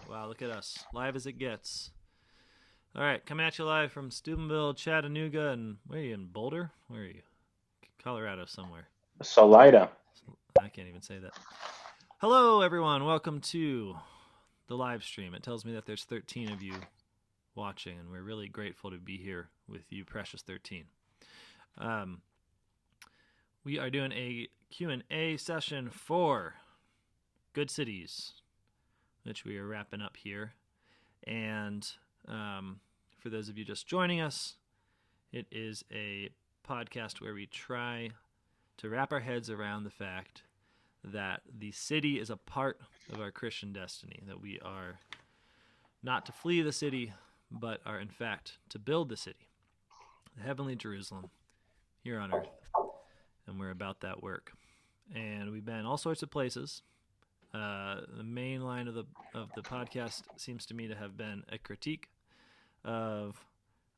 Wow, look at us. Live as it gets. All right, coming at you live from Steubenville, Chattanooga, and where are you, in Boulder? Where are you? Colorado somewhere. Salida. I can't even say that. Hello, everyone. Welcome to the live stream. It tells me that there's 13 of you watching, and we're really grateful to be here with you, precious 13. We are doing a Q&A session for Good Cities, which we are wrapping up here. And for those of you just joining us, it is a podcast where we try to wrap our heads around the fact that the city is a part of our Christian destiny, that we are not to flee the city, but are in fact to build the city, the heavenly Jerusalem, here on earth. And we're about that work. And we've been all sorts of places. The main line of the podcast seems to me to have been a critique of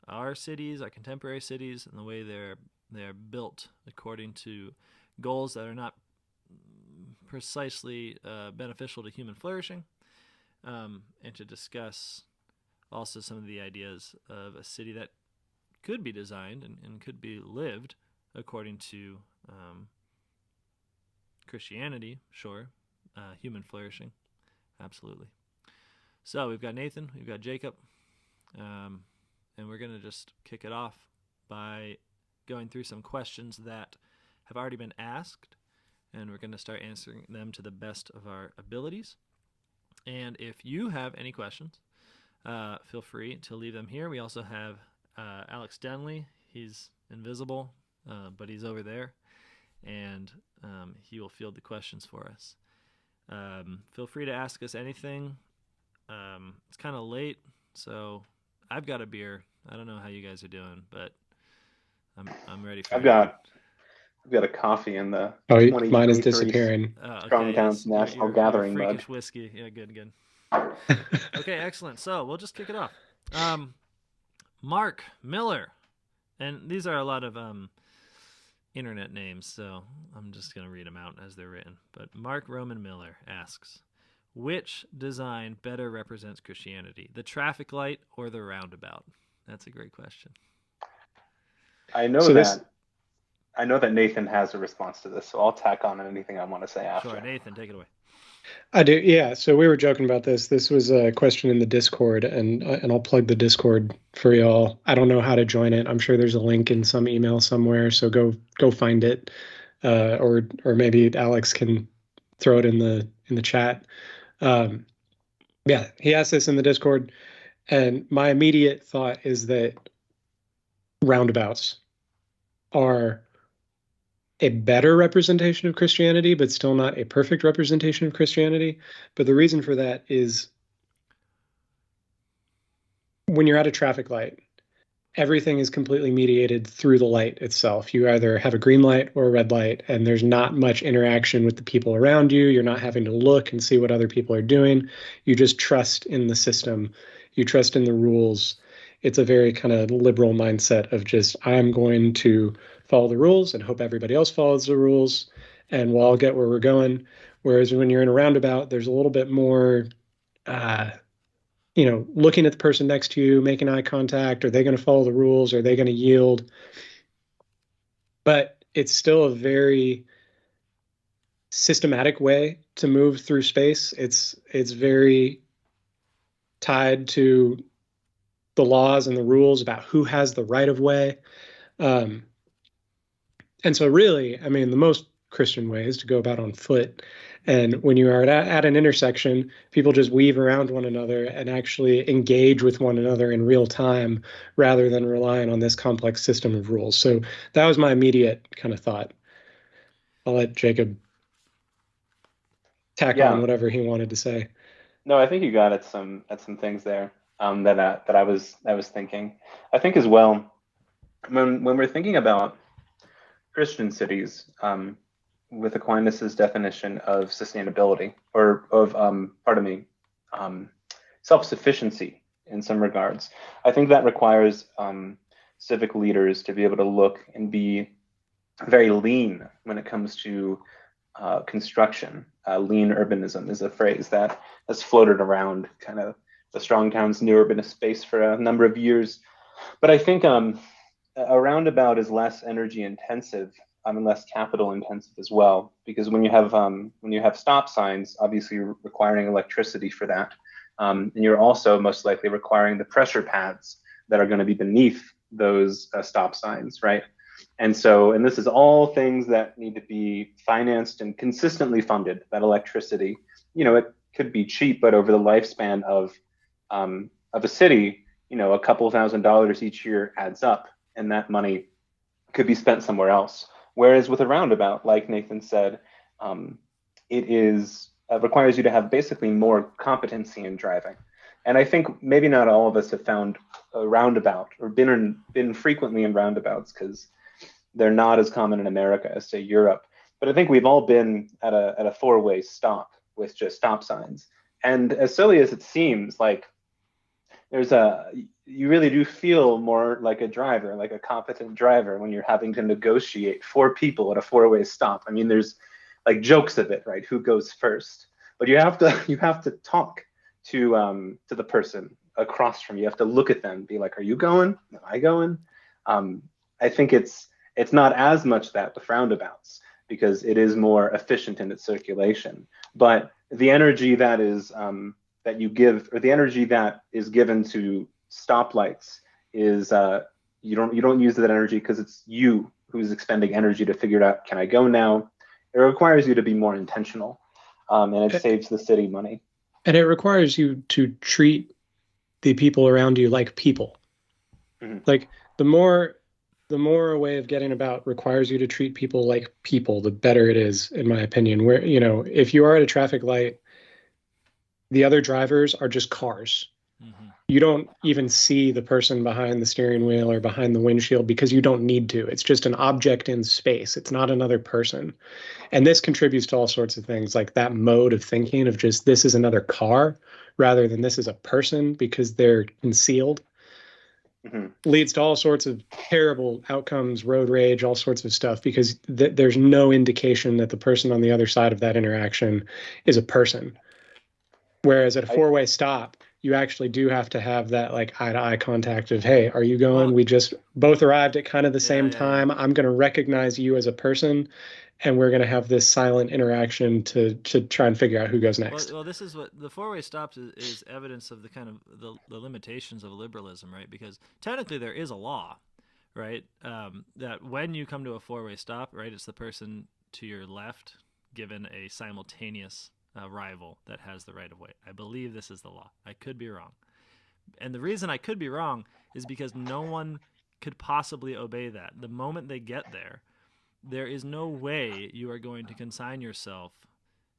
our cities, our contemporary cities, and the way they're built according to goals that are not precisely beneficial to human flourishing, and to discuss also some of the ideas of a city that could be designed and could be lived according to Christianity, sure, human flourishing, absolutely. So we've got Nathan, we've got Jacob, and we're going to just kick it off by going through some questions that have already been asked, and we're going to start answering them to the best of our abilities. And if you have any questions, feel free to leave them here. We also have Alex Denley. He's invisible, but he's over there, and he will field the questions for us. Feel free to ask us anything. It's kind of late, so I've got a beer. I don't know how you guys are doing, but I'm ready for it. I've got a coffee in the mine is disappearing. Strong Town's National Gathering mug. Freakish whiskey. Yeah, good. Okay, excellent. So we'll just kick it off. Mark Miller, and these are a lot of internet names, so I'm just going to read them out as they're written. But Mark Roman Miller asks, which design better represents Christianity, the traffic light or the roundabout? That's a great question. I know that Nathan has a response to this, so I'll tack on anything I want to say after. Sure, Nathan, take it away. I do, yeah. So we were joking about this. This was a question in the Discord, and I'll plug the Discord for y'all. I don't know how to join it. I'm sure there's a link in some email somewhere, so go find it, or maybe Alex can throw it in the chat. Yeah, he asked this in the Discord, and my immediate thought is that roundabouts are a better representation of Christianity, but still not a perfect representation of Christianity. But the reason for that is when you're at a traffic light, everything is completely mediated through the light itself. You either have a green light or a red light, and there's not much interaction with the people around you. You're not having to look and see what other people are doing. You just trust in the system. You trust in the rules. It's a very kind of liberal mindset of just, I'm going to follow the rules and hope everybody else follows the rules, and we'll all get where we're going. Whereas when you're in a roundabout, there's a little bit more, looking at the person next to you, making eye contact. Are they going to follow the rules? Are they going to yield? But it's still a very systematic way to move through space. It's very tied to the laws and the rules about who has the right of way. And so really, I mean, the most Christian way is to go about on foot. And when you are at an intersection, people just weave around one another and actually engage with one another in real time rather than relying on this complex system of rules. So that was my immediate kind of thought. I'll let Jacob tack on whatever he wanted to say. No, I think you got at some things there that I was thinking. I think as well, when we're thinking about Christian cities, with Aquinas' definition of sustainability, or of self-sufficiency in some regards, I think that requires civic leaders to be able to look and be very lean when it comes to construction. Lean urbanism is a phrase that has floated around kind of the strong towns, new urbanist space for a number of years. But I think a roundabout is less energy intensive and less capital intensive as well, because when you have stop signs, obviously you're requiring electricity for that, and you're also most likely requiring the pressure pads that are going to be beneath those stop signs, right? And this is all things that need to be financed and consistently funded. That electricity, it could be cheap, but over the lifespan of a city, a couple $1,000s each year adds up, and that money could be spent somewhere else. Whereas with a roundabout, like Nathan said, it requires you to have basically more competency in driving. And I think maybe not all of us have found a roundabout or been frequently in roundabouts, because they're not as common in America as, say, Europe. But I think we've all been at a four-way stop with just stop signs. And as silly as it seems, like you really do feel more like a driver, like a competent driver, when you're having to negotiate four people at a four-way stop. I mean, there's like jokes of it, right? Who goes first? But you have to talk to the person across from you. You have to look at them, be like, "Are you going? Am I going?" I think it's not as much that with roundabouts, because it is more efficient in its circulation. But the energy that is that you give, or the energy that is given to stoplights, is you don't use that energy because it's you who's expending energy to figure out, can I go now? It requires you to be more intentional, and it saves the city money. And it requires you to treat the people around you like people. Mm-hmm. Like the more a way of getting about requires you to treat people like people, the better it is, in my opinion. Where, if you are at a traffic light, the other drivers are just cars. Mm-hmm. You don't even see the person behind the steering wheel or behind the windshield, because you don't need to. It's just an object in space. It's not another person. And this contributes to all sorts of things, like that mode of thinking of just, this is another car rather than this is a person, because they're concealed. Mm-hmm. Leads to all sorts of terrible outcomes, road rage, all sorts of stuff, because there's no indication that the person on the other side of that interaction is a person. Whereas at a four-way stop, you actually do have to have that like eye-to-eye contact of, hey, are you going? Well, we just both arrived at kind of the same time. Yeah. I'm going to recognize you as a person, and we're going to have this silent interaction to try and figure out who goes next. Well, this is what the four-way stops is evidence of the kind of the limitations of liberalism, right? Because technically there is a law, right? That when you come to a four-way stop, right, it's the person to your left given a simultaneous rival that has the right of way. I believe this is the law. I could be wrong. And the reason I could be wrong is because no one could possibly obey that. The moment they get there, there is no way you are going to consign yourself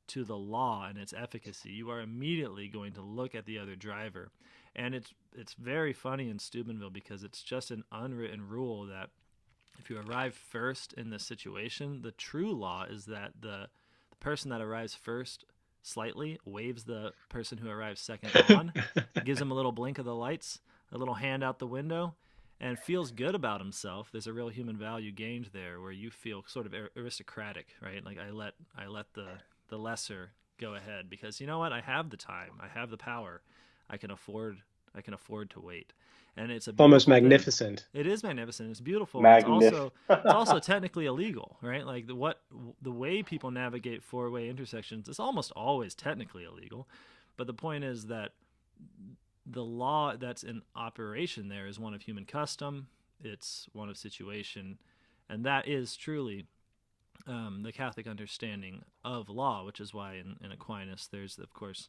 to the law and its efficacy. You are immediately going to look at the other driver. And it's very funny in Steubenville, because it's just an unwritten rule that if you arrive first in this situation, the true law is that the person that arrives first slightly waves the person who arrives second on, gives him a little blink of the lights, a little hand out the window, and feels good about himself. There's a real human value gained there, where you feel sort of aristocratic, right? Like I let the lesser go ahead, because you know what? I have the time, I have the power, I can afford to wait. And it's almost magnificent. It is magnificent. It's beautiful. It's also technically illegal, right? Like the way people navigate four-way intersections is almost always technically illegal. But the point is that the law that's in operation there is one of human custom. It's one of situation, and that is truly the Catholic understanding of law, which is why in Aquinas there's, of course,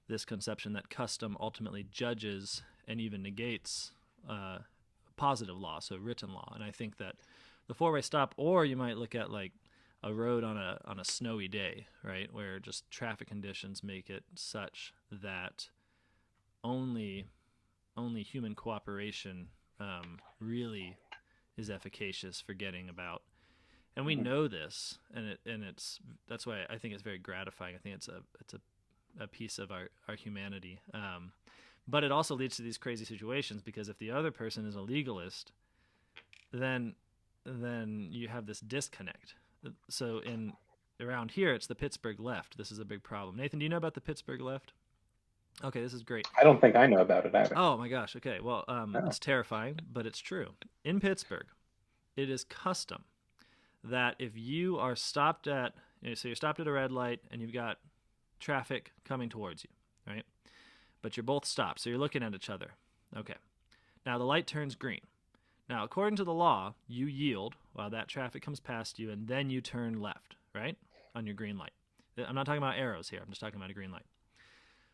this conception that custom ultimately judges and even negates positive law, so written law. And I think that the four-way stop, or you might look at like a road on a snowy day, right, where just traffic conditions make it such that only human cooperation really is efficacious for getting about. And we know this, and that's why I think it's very gratifying. I think it's a piece of our humanity. But it also leads to these crazy situations, because if the other person is a legalist, then you have this disconnect. So in around here, it's the Pittsburgh left. This is a big problem. Nathan, do you know about the Pittsburgh left? Okay, this is great. I don't think I know about it either. Oh my gosh. Okay. Well, it's terrifying, but it's true. In Pittsburgh, it is custom that if you are stopped at, so you're stopped at a red light and you've got traffic coming towards you, right? But you're both stopped, so you're looking at each other. Okay. Now the light turns green. Now, according to the law, you yield while that traffic comes past you, and then you turn left, right, on your green light. I'm not talking about arrows here. I'm just talking about a green light.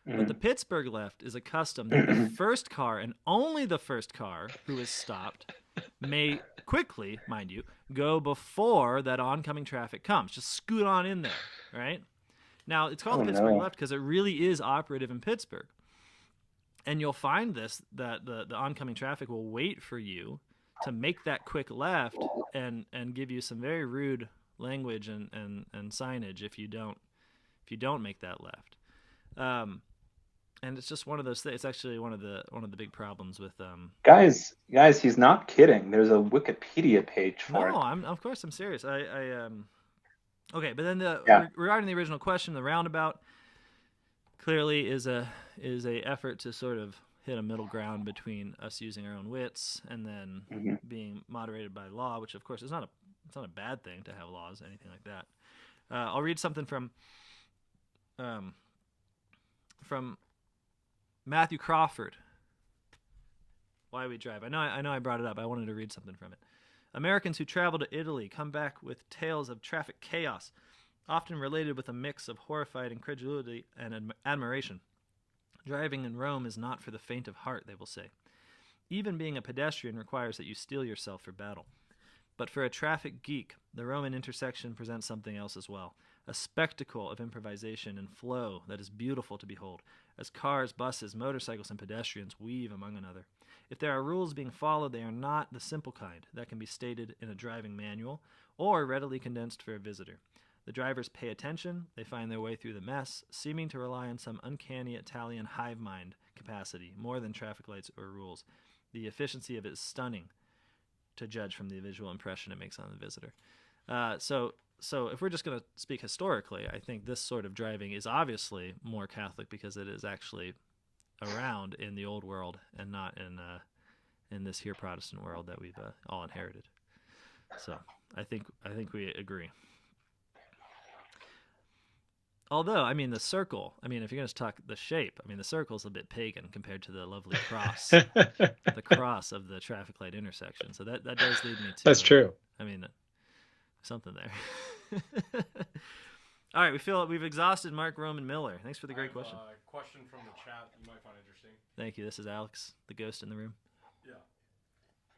But the Pittsburgh left is a custom that the first car, and only the first car who is stopped, may quickly, mind you, go before that oncoming traffic comes. Just scoot on in there, right? Now, it's called the Pittsburgh left because it really is operative in Pittsburgh. And you'll find this, that the oncoming traffic will wait for you to make that quick left and give you some very rude language and signage if you don't make that left. And it's just one of those things. It's actually one of the big problems with guys, he's not kidding. There's a Wikipedia page for it. No, of course I'm serious. Okay, but then regarding the original question, the roundabout clearly is a effort to sort of hit a middle ground between us using our own wits and then being moderated by law, which of course it's not a bad thing to have laws, anything like that. I'll read something from Matthew Crawford. Why We Drive. I know I brought it up. I wanted to read something from it. Americans who travel to Italy come back with tales of traffic chaos, often related with a mix of horrified incredulity and admiration. Driving in Rome is not for the faint of heart, they will say. Even being a pedestrian requires that you steel yourself for battle. But for a traffic geek, the Roman intersection presents something else as well. A spectacle of improvisation and flow that is beautiful to behold, as cars, buses, motorcycles, and pedestrians weave among another. If there are rules being followed, they are not the simple kind that can be stated in a driving manual or readily condensed for a visitor. The drivers pay attention, they find their way through the mess, seeming to rely on some uncanny Italian hive mind capacity more than traffic lights or rules. The efficiency of it is stunning, to judge from the visual impression it makes on the visitor. So if we're just going to speak historically, I think this sort of driving is obviously more Catholic because it is actually around in the old world and not in this here Protestant world that we've all inherited. So I think we agree. Although, I mean, the circle, I mean, if you're going to talk the shape, I mean, the circle's a bit pagan compared to the lovely cross, the cross of the traffic light intersection. So that does lead me to... That's true. I mean, something there. All right, we feel we've exhausted Mark, Rome, and Miller. Thanks for the great question. Question from the chat you might find interesting. Thank you. This is Alex, the ghost in the room. Yeah.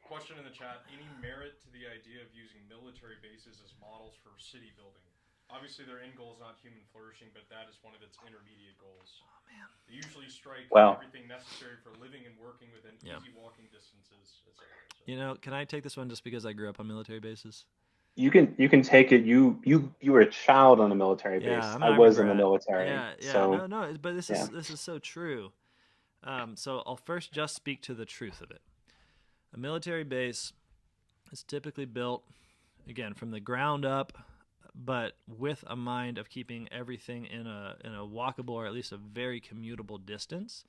Question in the chat. Any merit to the idea of using military bases as models for city building? Obviously, their end goal is not human flourishing, but that is one of its intermediate goals. Oh, man. They usually strike everything necessary for living and working within easy walking distances, etc. So. You know, can I take this one just because I grew up on military bases? You can take it. You were a child on a military base. I was in the military. Yeah. So, no. But this is so true. So I'll first just speak to the truth of it. A military base is typically built, again, from the ground up, but with a mind of keeping everything in a walkable or at least a very commutable distance,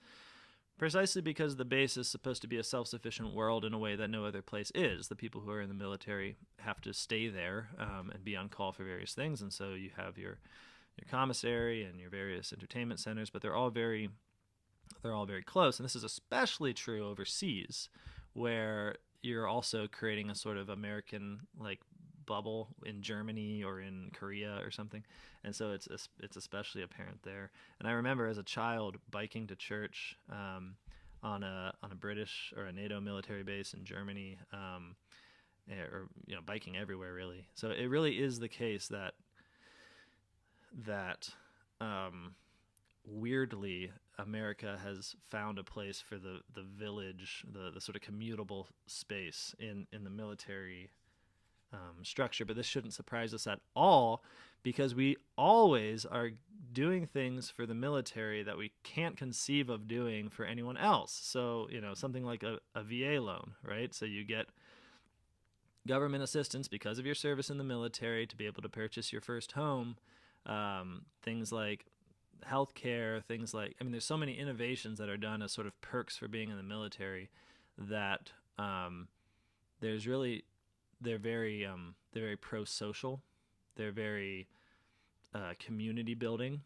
precisely because the base is supposed to be a self-sufficient world in a way that no other place is. The people who are in the military have to stay there and be on call for various things, and so you have your commissary and your various entertainment centers, but they're all very close, and this is especially true overseas, where you're also creating a sort of American bubble in Germany or in Korea or something, and so it's especially apparent there. And I remember as a child biking to church on a British or a NATO military base in Germany, or biking everywhere really. So it really is the case that weirdly America has found a place for the village, the sort of commutable space in the military structure. But this shouldn't surprise us at all, because we always are doing things for the military that we can't conceive of doing for anyone else. So something like a VA loan, right? So you get government assistance because of your service in the military to be able to purchase your first home. Things like healthcare, things like, I mean, there's so many innovations that are done as sort of perks for being in the military that there's really, they're very pro-social. They're very community building.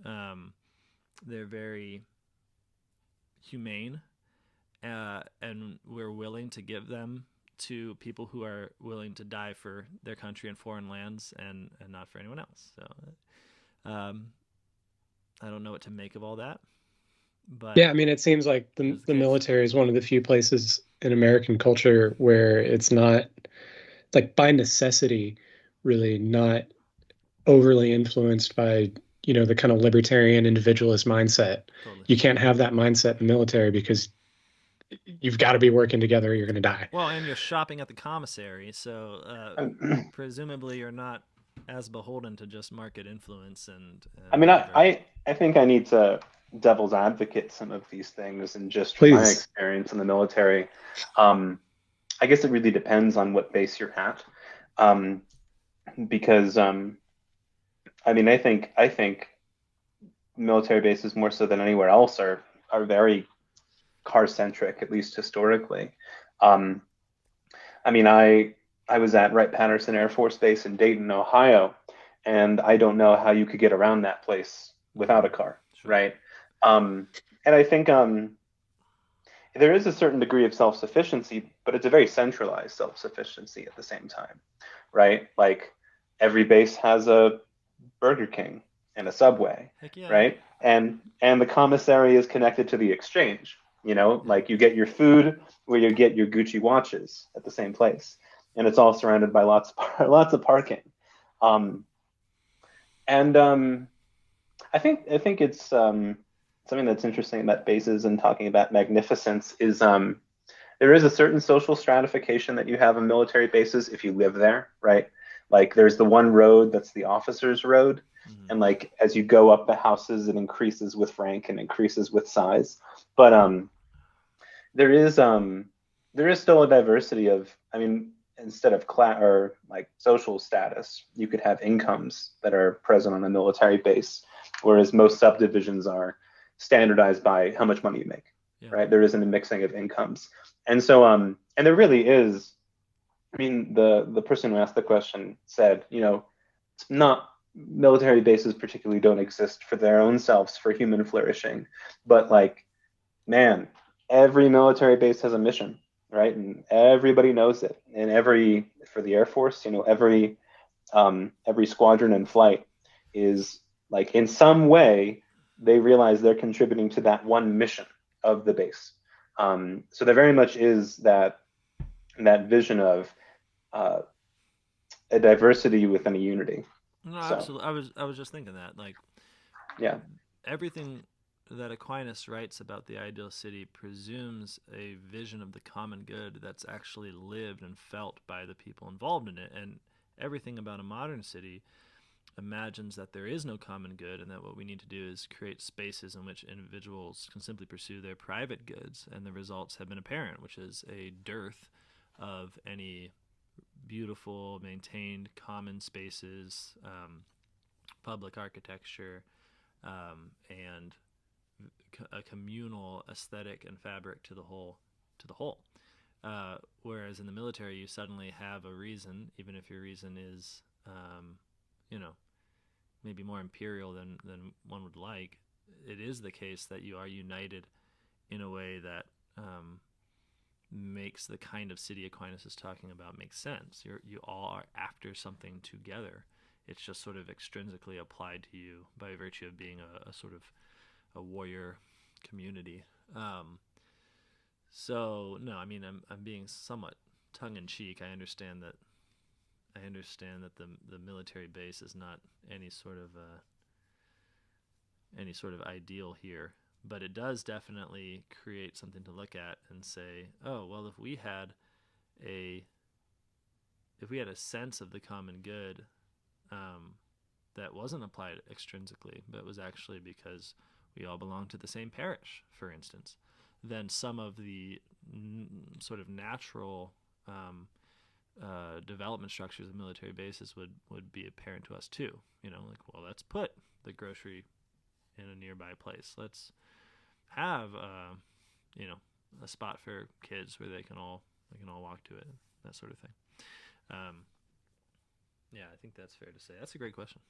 They're very humane, and we're willing to give them to people who are willing to die for their country and foreign lands, and not for anyone else. So I don't know what to make of all that. But yeah, I mean, it seems like the military is one of the few places in American culture where it's not, like, by necessity, really not overly influenced by, the kind of libertarian individualist mindset. Totally. You can't have that mindset in the military because you've got to be working together or you're going to die. Well, and you're shopping at the commissary, so presumably you're not as beholden to just market influence. And I mean, I think I need to devil's advocate some of these things, and just from my experience in the military, I guess it really depends on what base you're at, because I mean, I think military bases, more so than anywhere else, are very car centric, at least historically. I mean, I was at Wright-Patterson Air Force Base in Dayton, Ohio, and I don't know how you could get around that place without a car, Sure. right? And I think there is a certain degree of self-sufficiency, but it's a very centralized self-sufficiency at the same time, right? Like, every base has a Burger King and a Subway, Heck yeah. right? And the commissary is connected to the exchange. Like, you get your food where you get your Gucci watches at the same place, and it's all surrounded by lots of parking. I think it's something that's interesting about bases and talking about magnificence is there is a certain social stratification that you have in military bases if you live there, right? Like, there's the one road that's the officers' road, and like, as you go up the houses, it increases with rank and increases with size. But there is still a diversity of, I mean, instead of class or like social status, you could have incomes that are present on a military base, whereas most subdivisions are standardized by how much money you make, right? There isn't a mixing of incomes, and so and there really is. I mean, the person who asked the question said, it's not, military bases particularly don't exist for their own selves for human flourishing, but like, man, every military base has a mission, right? And everybody knows it. And for the Air Force, every squadron in flight is like, in some way, they realize they're contributing to that one mission of the base. So there very much is that vision of a diversity within a unity. No, absolutely. I was just thinking that, like, yeah, everything that Aquinas writes about the ideal city presumes a vision of the common good that's actually lived and felt by the people involved in it, and everything about a modern city imagines that there is no common good, and that what we need to do is create spaces in which individuals can simply pursue their private goods, and the results have been apparent, which is a dearth of any beautiful, maintained common spaces, public architecture, and a communal aesthetic and fabric to the whole. Whereas in the military, you suddenly have a reason, even if your reason is, maybe more imperial than one would like. It is the case that you are united in a way that makes the kind of city Aquinas is talking about make sense. You all are after something together. It's just sort of extrinsically applied to you by virtue of being a sort of a warrior community. So no, I mean, I'm being somewhat tongue in cheek. I understand that the military base is not any sort of ideal here, but it does definitely create something to look at and say, oh, well, if we had a sense of the common good that wasn't applied extrinsically, but was actually because we all belong to the same parish, for instance, then some of the sort of natural development structures of military bases would be apparent to us too. Like, well, let's put the grocery in a nearby place. Let's have a spot for kids where they can all walk to it, that sort of thing. Yeah, I think that's fair to say. That's a great question.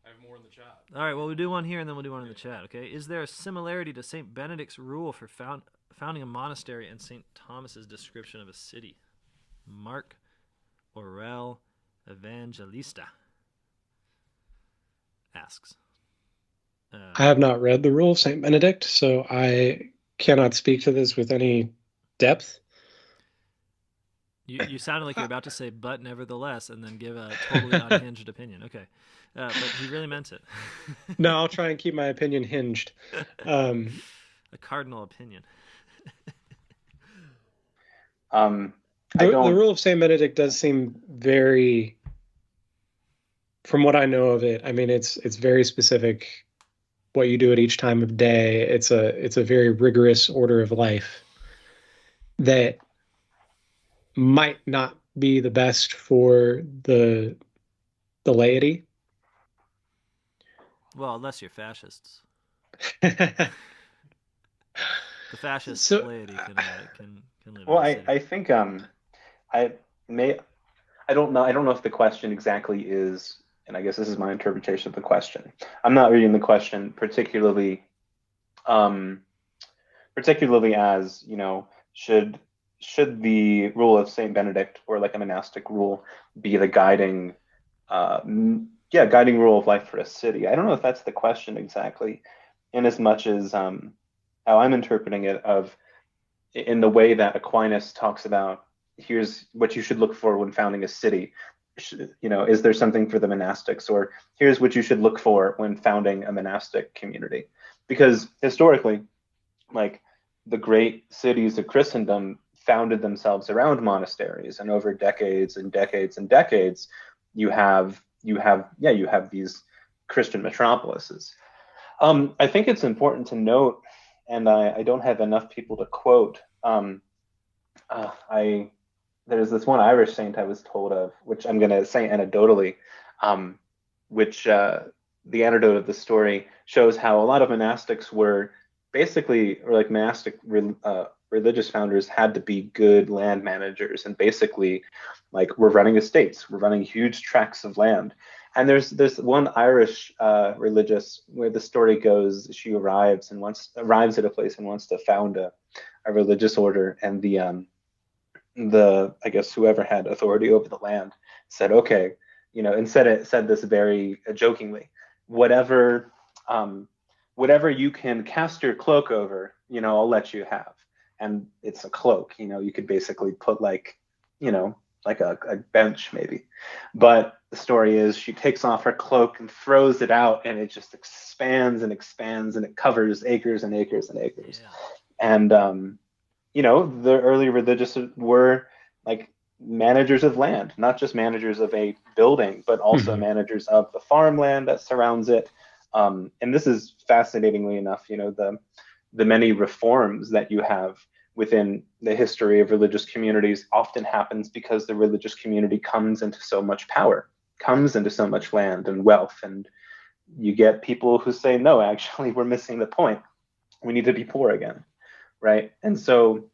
I have more in the chat. All right, well, we'll do one here, and then we'll do one in the chat, okay? Is there a similarity to St. Benedict's rule for founding a monastery and St. Thomas's description of a city? Mark Aurel Evangelista asks. I have not read the rule of St. Benedict, so I cannot speak to this with any depth. You sounded like you're about to say, but nevertheless, and then give a totally unhinged opinion. Okay. But he really meant it. No, I'll try and keep my opinion hinged. A cardinal opinion. The rule of St. Benedict does seem very, from what I know of it, I mean, it's very specific what you do at each time of day. It's a very rigorous order of life that might not be the best for the laity. Well, unless you're fascists. The fascist laity can live. Well, in the city. I think I don't know if the question exactly is, and I guess this is my interpretation of the question. I'm not reading the question particularly as, should the rule of Saint Benedict, or like a monastic rule, be the guiding rule of life for a city? I don't know if that's the question exactly, in as much as how I'm interpreting it, in the way that Aquinas talks about, here's what you should look for when founding a city. Is there something for the monastics? Or here's what you should look for when founding a monastic community. Because historically, like, the great cities of Christendom founded themselves around monasteries, and over decades and decades and decades, you have these Christian metropolises. I think it's important to note, and I don't have enough people to quote. There's this one Irish saint I was told of, which I'm going to say anecdotally, which the anecdote of the story shows how a lot of monastics were basically, or like monastic religious founders had to be good land managers, and basically, like, we're running estates, we're running huge tracts of land. And there's one Irish religious where the story goes, she arrives at a place and wants to found a religious order, and the I guess whoever had authority over the land said, okay, and said this very jokingly, whatever you can cast your cloak over, I'll let you have. And it's a cloak, you could basically put like a bench maybe. But the story is, she takes off her cloak and throws it out, and it just expands and expands, and it covers acres and acres and acres. Yeah. And the early religious were like managers of land, not just managers of a building, but also managers of the farmland that surrounds it. And this is, fascinatingly enough, the many reforms that you have within the history of religious communities often happens because the religious community comes into so much power, comes into so much land and wealth, and you get people who say, no, actually, we're missing the point. We need to be poor again, right? And so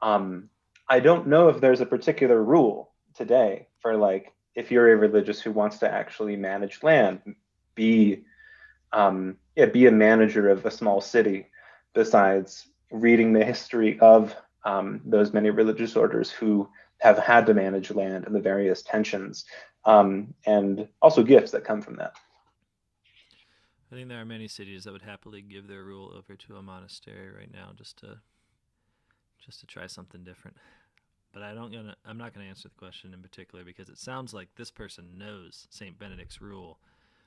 I don't know if there's a particular rule today for, like, if you're a religious who wants to actually manage land, be a manager of a small city, besides reading the history of those many religious orders who have had to manage land and the various tensions, and also gifts that come from that. I think there are many cities that would happily give their rule over to a monastery right now, just to try something different. But I'm not gonna answer the question in particular, because it sounds like this person knows St. Benedict's rule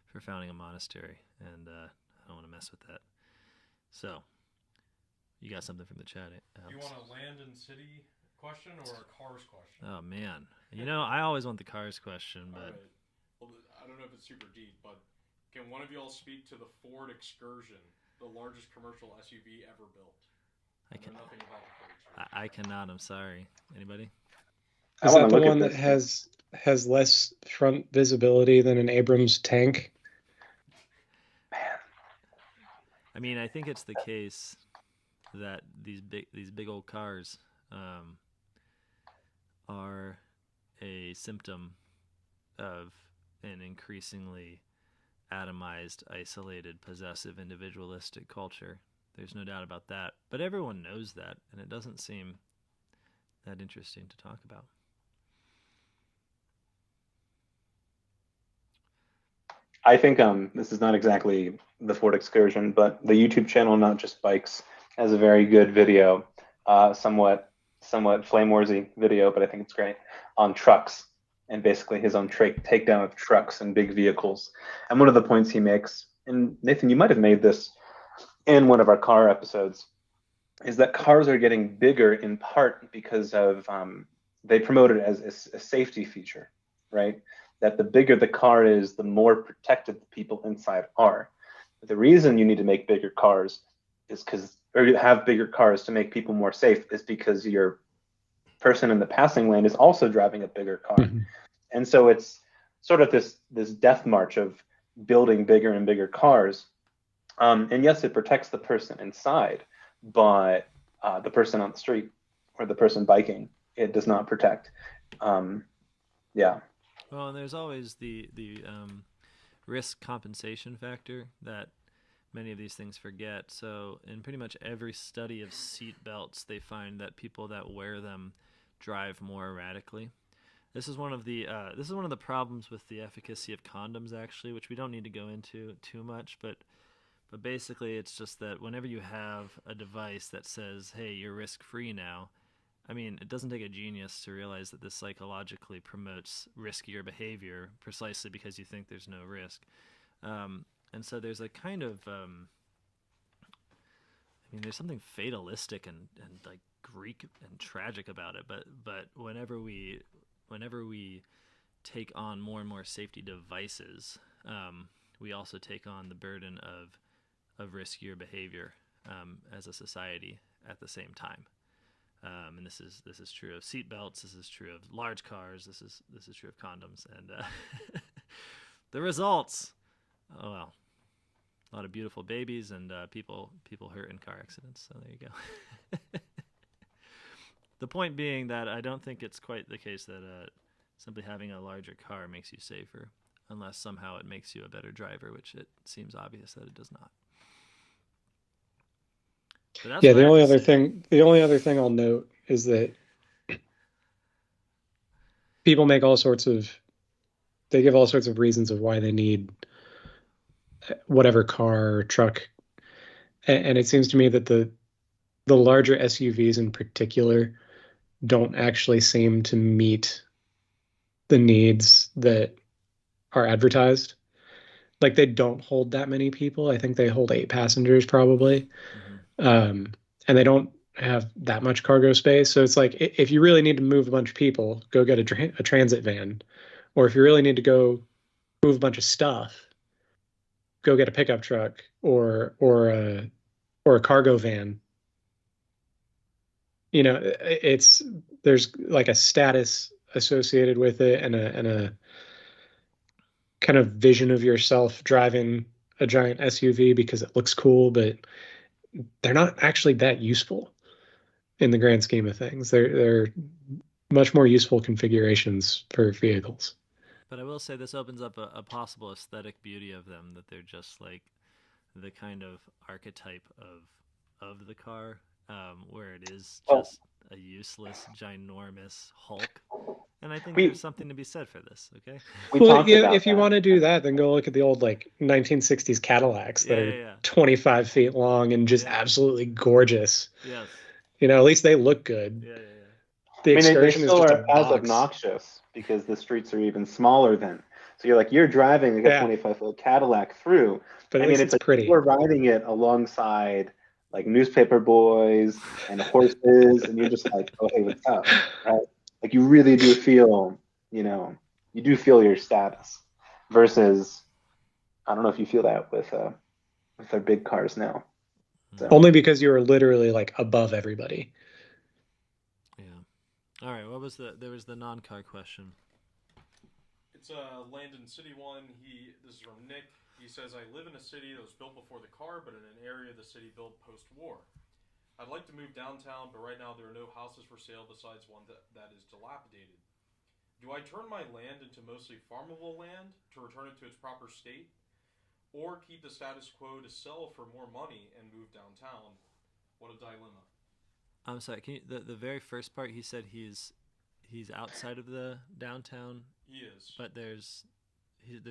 for founding a monastery, and I don't want to mess with that. So, you got something from the chat? Do you want a land and city question or a cars question? Oh man, I always want the cars question, but right. Well, I don't know if it's super deep, but can one of y'all speak to the Ford Excursion, the largest commercial SUV ever built? I can. know nothing about the Ford. I cannot. I'm sorry. Anybody? I Is wanna that the look at one that this. has less front visibility than an Abrams tank? I mean, I think it's the case that these big old cars are a symptom of an increasingly atomized, isolated, possessive, individualistic culture. There's no doubt about that. But everyone knows that, and it doesn't seem that interesting to talk about. I think this is not exactly the Ford excursion, but the YouTube channel Not Just Bikes has a very good video, somewhat flame warsy video, but I think it's great, on trucks and basically his own takedown of trucks and big vehicles. And one of the points he makes, and Nathan, you might have made this in one of our car episodes, is that cars are getting bigger in part because of they promote it as a safety feature, right? That the bigger the car is, the more protected the people inside are. But the reason you need to make bigger cars is or you have bigger cars to make people more safe is because your person in the passing lane is also driving a bigger car. Mm-hmm. And so it's sort of this death march of building bigger and bigger cars. And yes, it protects the person inside, but the person on the street or the person biking, it does not protect. Yeah. Well, and there's always the risk compensation factor that many of these things forget. So in pretty much every study of seat belts, they find that people that wear them drive more erratically. This is one of the problems with the efficacy of condoms, actually, which we don't need to go into too much, but basically it's just that whenever you have a device that says, hey, you're risk-free now, I mean, it doesn't take a genius to realize that this psychologically promotes riskier behavior precisely because you think there's no risk. And so there's a kind of, there's something fatalistic and like Greek and tragic about it. But whenever we take on more and more safety devices, we also take on the burden of riskier behavior as a society at the same time. And this is true of seat belts. This is true of large cars. This is true of condoms. And the results, oh well, a lot of beautiful babies and people hurt in car accidents. So there you go. The point being that I don't think it's quite the case that simply having a larger car makes you safer, unless somehow it makes you a better driver, which it seems obvious that it does not. Yeah, the only other thing I'll note is that people make they give all sorts of reasons of why they need whatever car or truck, and it seems to me that the larger SUVs in particular don't actually seem to meet the needs that are advertised. Like, they don't hold that many people. I think they hold 8 passengers probably. Mm-hmm. And they don't have that much cargo space. So it's like, if you really need to move a bunch of people, go get a transit van. Or if you really need to go move a bunch of stuff, go get a pickup truck or a cargo van. You know, there's like a status associated with it and a kind of vision of yourself driving a giant SUV because it looks cool, but they're not actually that useful in the grand scheme of things. They're much more useful configurations for vehicles. But I will say this opens up a possible aesthetic beauty of them, that they're just like the kind of archetype of the car, where it is just a useless, ginormous hulk. And I think there's something to be said for this, okay? Well, if you want to do that, then go look at the old 1960s Cadillacs that are 25 feet long and just absolutely gorgeous. Yes. You know, at least they look good. Yeah. The excursion is just a box. As obnoxious because the streets are even smaller then. So you're driving a 25-foot Cadillac through. But at least it's pretty. We're riding it alongside like newspaper boys and horses, and you're just like, oh, hey, what's up, right? Like, you really do feel, you do feel your status. Versus, I don't know if you feel that with their big cars now. So. Only because you were literally like above everybody. Yeah. All right. There was the non-car question. It's Landon City one. This is from Nick. He says, I live in a city that was built before the car, but in an area the city built post-war. I'd like to move downtown, but right now there are no houses for sale besides one that is dilapidated. Do I turn my land into mostly farmable land to return it to its proper state? Or keep the status quo to sell for more money and move downtown? What a dilemma. I'm sorry. Can you, the very first part, he said he's outside of the downtown. He is. But there's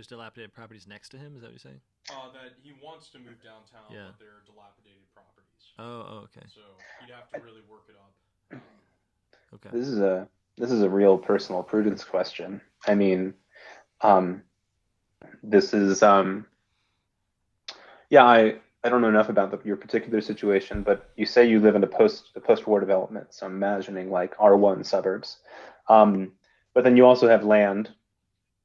dilapidated properties next to him. Is that what you're saying? That he wants to move downtown, but they're dilapidated properties. Oh, okay. So he'd have to really work it up. Okay. This is a real personal prudence question. I mean, this is I don't know enough about your particular situation, but you say you live in a post-war development, so I'm imagining like R1 suburbs. But then you also have land,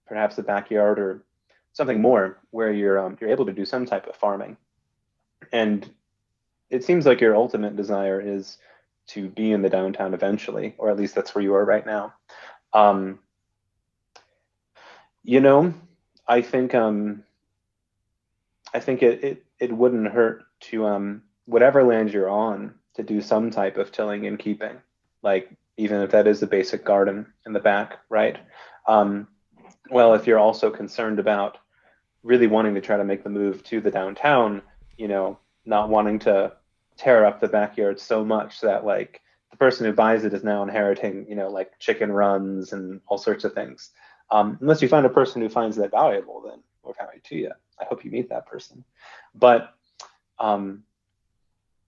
perhaps a backyard or something more, where you're able to do some type of farming. And it seems like your ultimate desire is to be in the downtown eventually, or at least that's where you are right now. I think it wouldn't hurt to whatever land you're on to do some type of tilling and keeping, like even if that is a basic garden in the back, right? Well, if you're also concerned about really wanting to try to make the move to the downtown, not wanting to tear up the backyard so much that like the person who buys it is now inheriting, like chicken runs and all sorts of things. Unless you find a person who finds that valuable, then more power to you. I hope you meet that person. But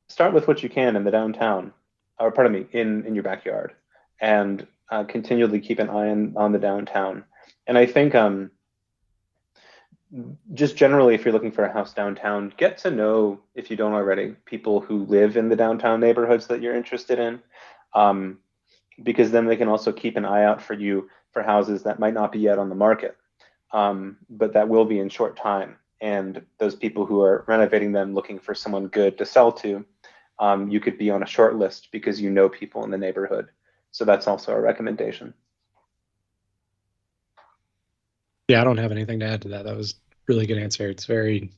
start with what you can in the downtown, or pardon me, in your backyard, and continually keep an eye on the downtown. And I think just generally, if you're looking for a house downtown, get to know, if you don't already, people who live in the downtown neighborhoods that you're interested in, because then they can also keep an eye out for you for houses that might not be yet on the market, but that will be in short time. And those people who are renovating them, looking for someone good to sell to, you could be on a short list because you know people in the neighborhood. So that's also a recommendation. Yeah, I don't have anything to add to that. That was a really good answer. It's very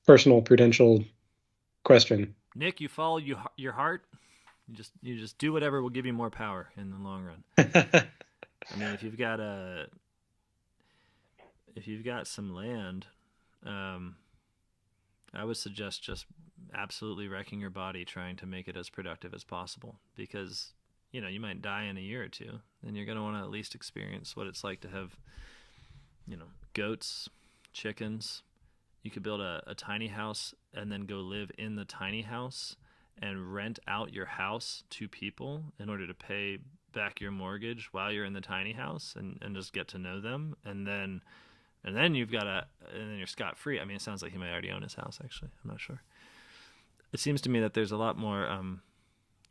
personal, prudential question. Nick, you follow your heart. You just do whatever will give you more power in the long run. I mean, if you've got some land, I would suggest just absolutely wrecking your body trying to make it as productive as possible, because you might die in a year or two, and you're going to want to at least experience what it's like to have goats, chickens. You could build a tiny house and then go live in the tiny house and rent out your house to people in order to pay back your mortgage while you're in the tiny house, and just get to know them, and then you're scot-free. I mean, it sounds like he might already own his house, actually. I'm not sure. It seems to me that there's a lot more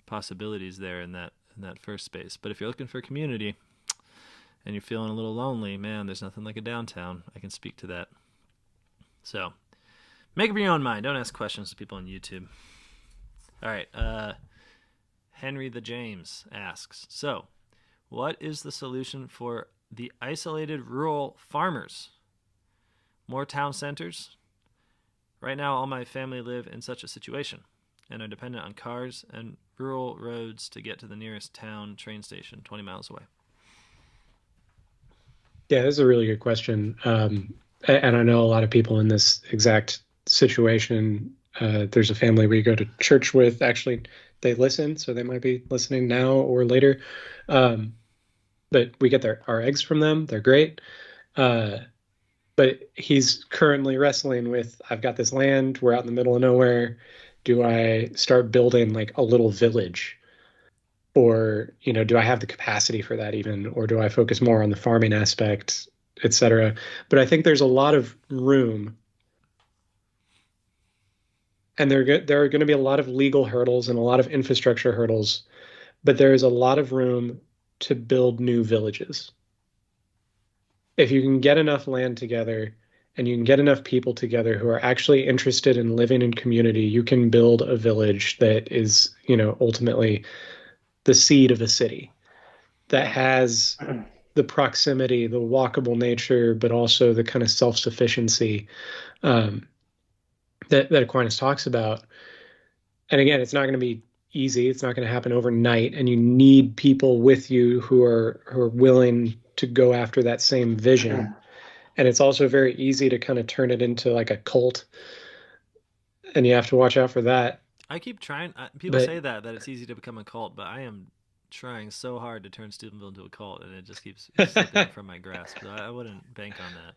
possibilities there in that first space. But if you're looking for a community and you're feeling a little lonely, man, there's nothing like a downtown. I can speak to that. So make up your own mind. Don't ask questions to people on YouTube. All right. Henry the James asks, so what is the solution for the isolated rural farmers? More town centers? Right now, all my family live in such a situation and are dependent on cars and rural roads to get to the nearest town train station 20 miles away. Yeah, this is a really good question. And I know a lot of people in this exact situation. There's a family we go to church with. Actually, they listen, so they might be listening now or later. But we get our eggs from them. They're great. But he's currently wrestling with, I've got this land. We're out in the middle of nowhere. Do I start building like a little village? Or, do I have the capacity for that even? Or do I focus more on the farming aspect, et cetera? But I think there's a lot of room. And there are going to be a lot of legal hurdles and a lot of infrastructure hurdles. But there is a lot of room to build new villages. If you can get enough land together and you can get enough people together who are actually interested in living in community, you can build a village that is, ultimately the seed of a city that has the proximity, the walkable nature, but also the kind of self-sufficiency that Aquinas talks about. And again, it's not going to be easy. It's not going to happen overnight, and you need people with you who are willing to go after that same vision. And it's also very easy to kind of turn it into like a cult, and you have to watch out for that. I keep trying. People say that it's easy to become a cult, but I am trying so hard to turn Steubenville into a cult, and it just keeps slipping from my grasp. So I wouldn't bank on that.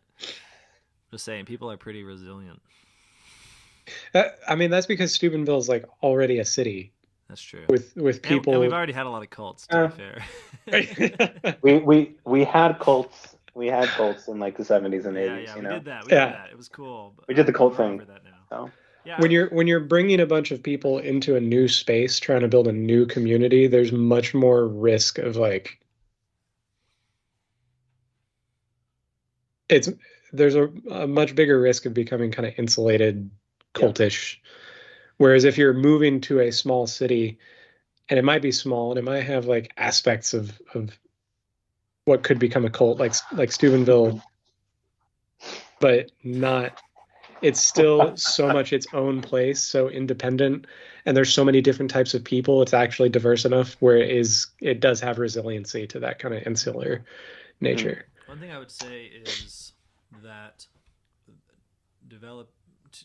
Just saying, people are pretty resilient. I mean, that's because Steubenville is like already a city. That's true. With people, and we've already had a lot of cults. To be fair, we had cults. We had cults in like the 70s and 80s. Yeah, we did that. We did that. It was cool. We did the cult thing. That now. So. Yeah. When you're bringing a bunch of people into a new space, trying to build a new community, there's much more risk of like there's a much bigger risk of becoming kind of insulated, cultish. Whereas if you're moving to a small city, and it might be small and it might have like aspects of what could become a cult, like Steubenville, but not. It's still so much its own place, so independent, and there's so many different types of people. It's actually diverse enough where it does have resiliency to that kind of insular nature. One thing I would say is that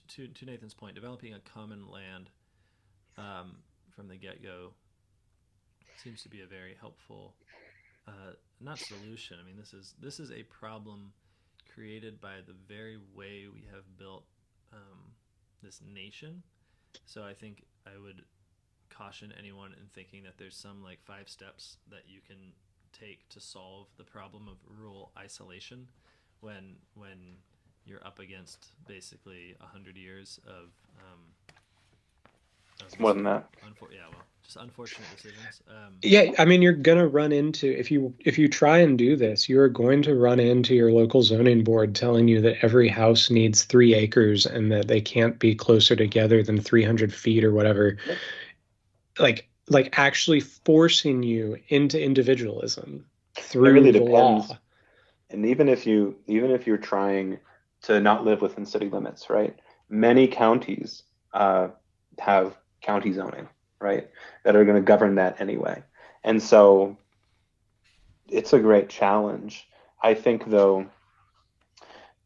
to Nathan's point, developing a common land from the get-go seems to be a very helpful, not solution. I mean, this is a problem created by the very way we have built this nation. So I think I would caution anyone in thinking that there's some like 5 steps that you can take to solve the problem of rural isolation when you're up against basically 100 years of it's more than that. Just unfortunate decisions. I mean, you're gonna run into, if you try and do this, you're going to run into your local zoning board telling you that every house needs 3 acres and that they can't be closer together than 300 feet or whatever. Like actually forcing you into individualism through it really the depends. law. And even if you're trying to not live within city limits, right? Many counties have county zoning, right, that are going to govern that anyway. And so it's a great challenge. I think, though,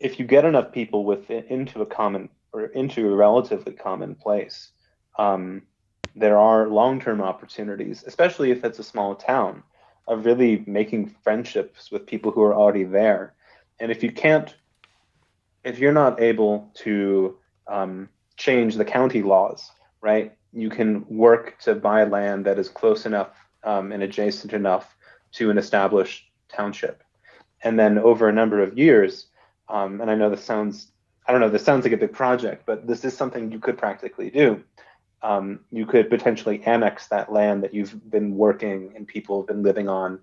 if you get enough people into a relatively common place, there are long-term opportunities, especially if it's a small town, of really making friendships with people who are already there. And if you're not able to change the county laws, right, you can work to buy land that is close enough and adjacent enough to an established township. And then over a number of years, and I know this sounds like a big project, but this is something you could practically do. You could potentially annex that land that you've been working and people have been living on,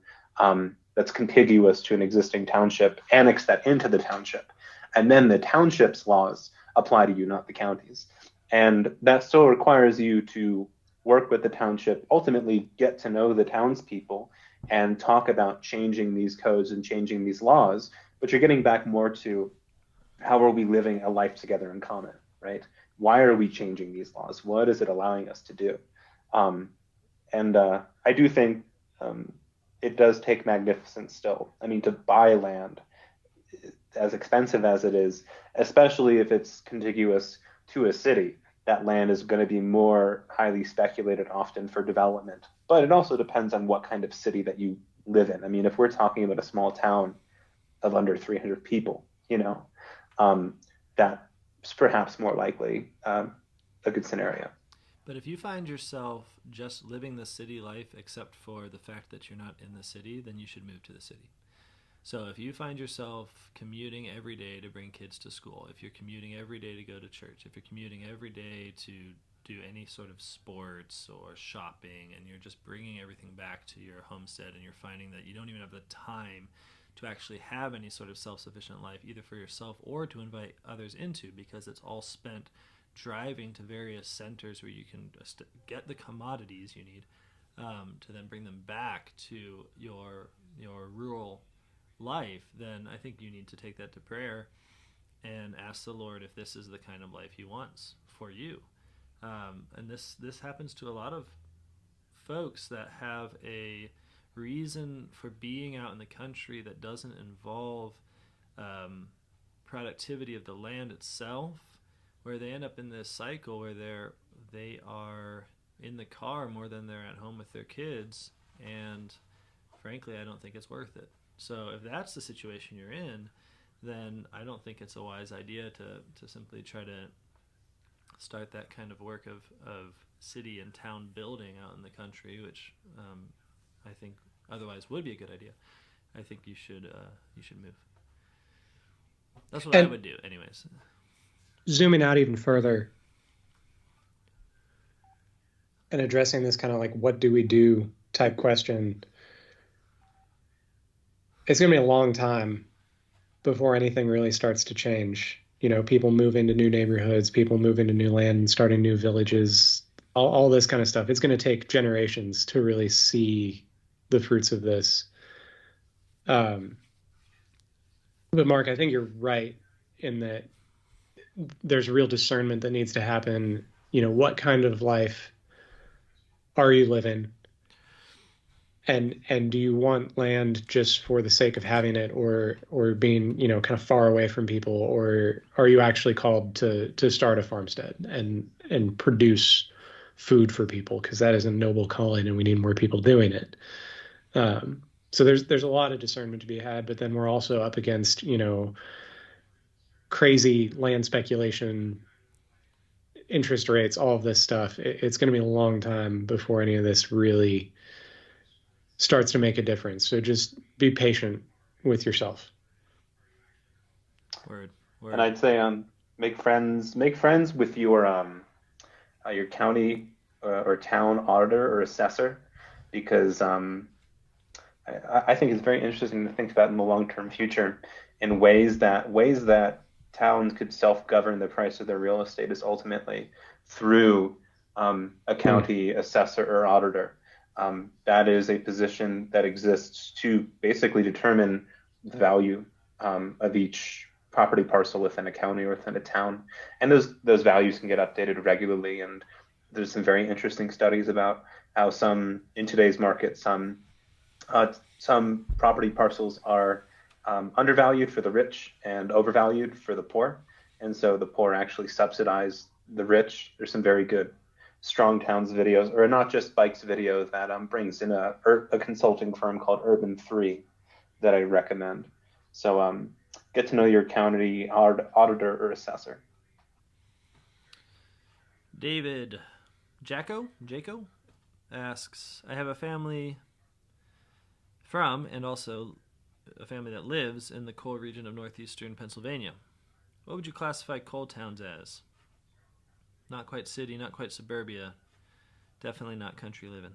that's contiguous to an existing township, annex that into the township. And then the township's laws apply to you, not the county's. And that still requires you to work with the township, ultimately get to know the townspeople and talk about changing these codes and changing these laws. But you're getting back more to how are we living a life together in common, right? Why are we changing these laws? What is it allowing us to do? I do think it does take magnificence still. I mean, to buy land, as expensive as it is, especially if it's contiguous to a city, that land is going to be more highly speculated often for development. But it also depends on what kind of city that you live in. I mean, if we're talking about a small town of under 300 people, that's perhaps more likely a good scenario. But if you find yourself just living the city life except for the fact that you're not in the city, then you should move to the city. So if you find yourself commuting every day to bring kids to school, if you're commuting every day to go to church, if you're commuting every day to do any sort of sports or shopping, and you're just bringing everything back to your homestead, and you're finding that you don't even have the time to actually have any sort of self-sufficient life, either for yourself or to invite others into, because it's all spent driving to various centers where you can get the commodities you need to then bring them back to your rural life. Then I think you need to take that to prayer and ask the Lord if this is the kind of life He wants for you. And this happens to a lot of folks that have a reason for being out in the country that doesn't involve productivity of the land itself, where they end up in this cycle where they are in the car more than they're at home with their kids, and frankly, I don't think it's worth it. So if that's the situation you're in, then I don't think it's a wise idea to simply try to start that kind of work of city and town building out in the country, which I think otherwise would be a good idea. I think you should move. That's what I would do, anyways. Zooming out even further and addressing this kind of like, what do we do type question, it's going to be a long time before anything really starts to change. You know, people move into new neighborhoods, people move into new land and starting new villages, all this kind of stuff. It's going to take generations to really see the fruits of this. But Mark, I think you're right in that there's real discernment that needs to happen. You know, what kind of life are you living? And do you want land just for the sake of having it, or being, you know, kind of far away from people, or are you actually called to start a farmstead and produce food for people? Because that is a noble calling and we need more people doing it. So there's a lot of discernment to be had, but then we're also up against, you know, crazy land speculation, interest rates, all of this stuff. It's going to be a long time before any of this really starts to make a difference. So just be patient with yourself. Word. And I'd say make friends with your county or town auditor or assessor, because I think it's very interesting to think about in the long-term future in ways that towns could self-govern the price of their real estate is ultimately through a county assessor or auditor. That is a position that exists to basically determine the value of each property parcel within a county or within a town. And those values can get updated regularly. And there's some very interesting studies about how in today's market, some property parcels are undervalued for the rich and overvalued for the poor. And so the poor actually subsidize the rich. There's some very good Strong Towns videos, or Not Just Bikes video that brings in a consulting firm called Urban 3 that I recommend. So get to know your county auditor or assessor. David Jaco asks, I have a family from, and also a family that lives in the coal region of northeastern Pennsylvania. What would you classify coal towns as? Not quite city, not quite suburbia, definitely not country living.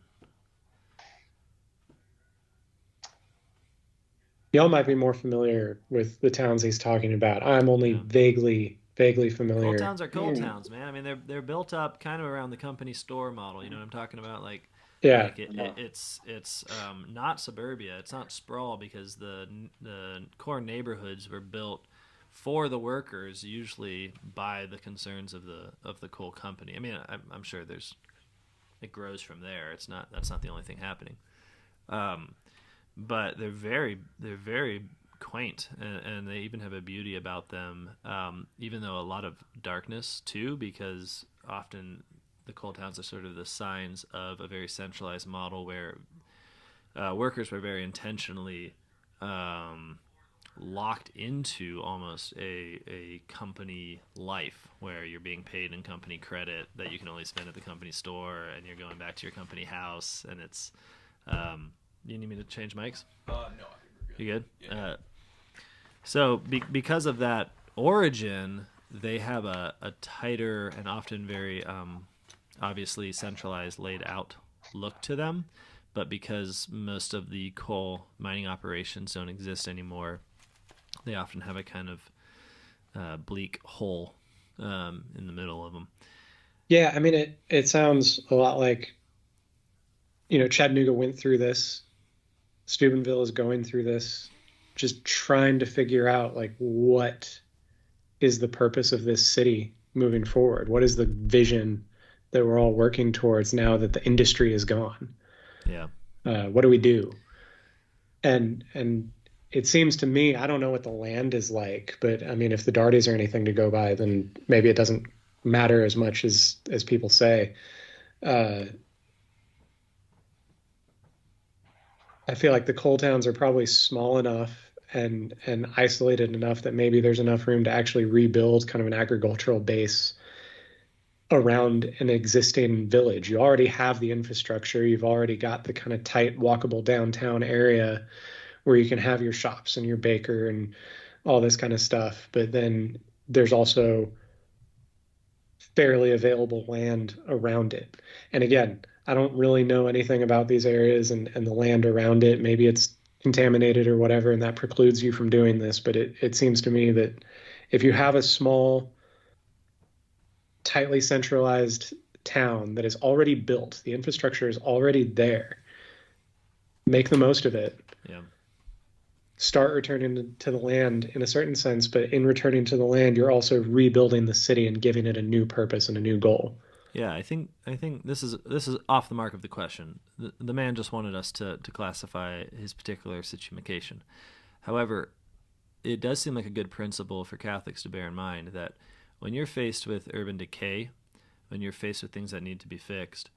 Y'all might be more familiar with the towns he's talking about. I'm only vaguely familiar. Coal towns are coal towns, man. I mean, they're built up kind of around the company store model. You know what I'm talking about? It's not suburbia. It's not sprawl, because the core neighborhoods were built for the workers, usually by the concerns of the coal company. I mean, I'm sure it grows from there. That's not the only thing happening. But they're very quaint, and they even have a beauty about them, even though a lot of darkness too, because often the coal towns are sort of the signs of a very centralized model where workers were very intentionally locked into almost a company life, where you're being paid in company credit that you can only spend at the company store, and you're going back to your company house, and it's you need me to change mics? No, I think we're good. You good? Yeah. So because of that origin, they have a tighter and often very obviously centralized, laid out look to them. but because most of the coal mining operations don't exist anymore, they often have a kind of bleak hole in the middle of them. Yeah, I mean, it sounds a lot like, Chattanooga went through this. Steubenville is going through this, just trying to figure out like what is the purpose of this city moving forward? What is the vision that we're all working towards now that the industry is gone? Yeah. What do we do? And it seems to me, I don't know what the land is like, but I mean, if the Darties are anything to go by, then maybe it doesn't matter as much as people say. I feel like the coal towns are probably small enough and isolated enough that maybe there's enough room to actually rebuild kind of an agricultural base around an existing village. You already have the infrastructure. You've already got the kind of tight, walkable downtown area where you can have your shops and your baker and all this kind of stuff. But then there's also fairly available land around it. And again, I don't really know anything about these areas and the land around it. Maybe it's contaminated or whatever, and that precludes you from doing this. But it seems to me that if you have a small, tightly centralized town that is already built, the infrastructure is already there, make the most of it. Yeah. Start returning to the land in a certain sense, but in returning to the land, you're also rebuilding the city and giving it a new purpose and a new goal. Yeah, I think this is off the mark of the question. The man just wanted us to classify his particular situation. However, it does seem like a good principle for Catholics to bear in mind that when you're faced with urban decay, when you're faced with things that need to be fixed,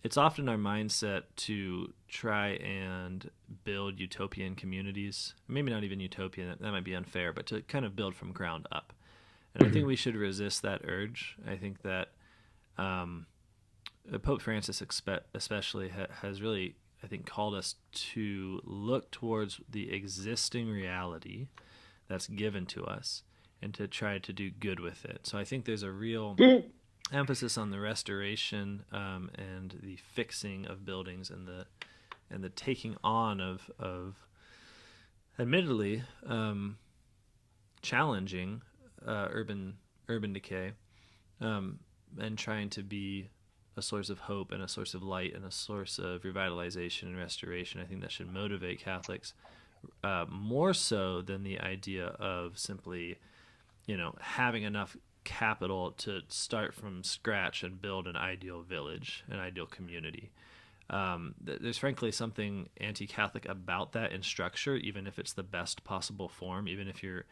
it's often our mindset to try and build utopian communities. Maybe not even utopian, that might be unfair, but to kind of build from ground up. And I think we should resist that urge. I think that Pope Francis especially has really, I think, called us to look towards the existing reality that's given to us and to try to do good with it. So I think there's a real emphasis on the restoration and the fixing of buildings and the taking on of admittedly challenging urban decay and trying to be a source of hope and a source of light and a source of revitalization and restoration. I think that should motivate Catholics more so than the idea of simply, having enough capital to start from scratch and build an ideal village, an ideal community. There's frankly something anti-Catholic about that in structure, even if it's the best possible form, even if you're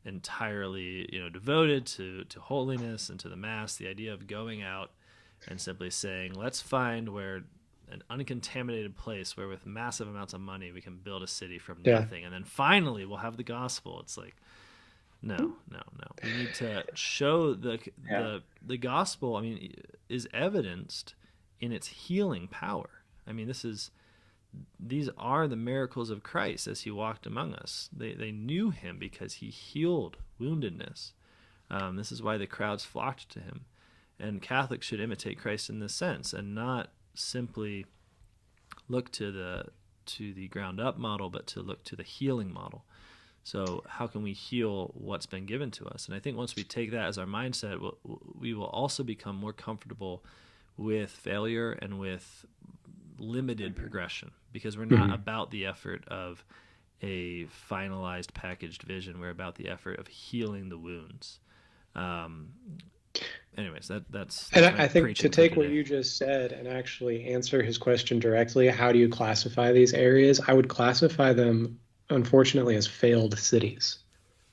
entirely, devoted to holiness and to the Mass. The idea of going out and simply saying, let's find where an uncontaminated place where with massive amounts of money we can build a city from nothing, and then finally we'll have the gospel. It's like, no. We need to show the gospel. I mean, is evidenced in its healing power. I mean, these are the miracles of Christ as he walked among us. They knew him because he healed woundedness. This is why the crowds flocked to him. And Catholics should imitate Christ in this sense and not simply look to the ground up model, but to look to the healing model. So how can we heal what's been given to us? And I think once we take that as our mindset, we will also become more comfortable with failure and with limited progression, because we're not about the effort of a finalized packaged vision. We're about the effort of healing the wounds. Anyways, that's and I think to take what you just said and actually answer his question directly, how do you classify these areas? I would classify them, unfortunately, as failed cities.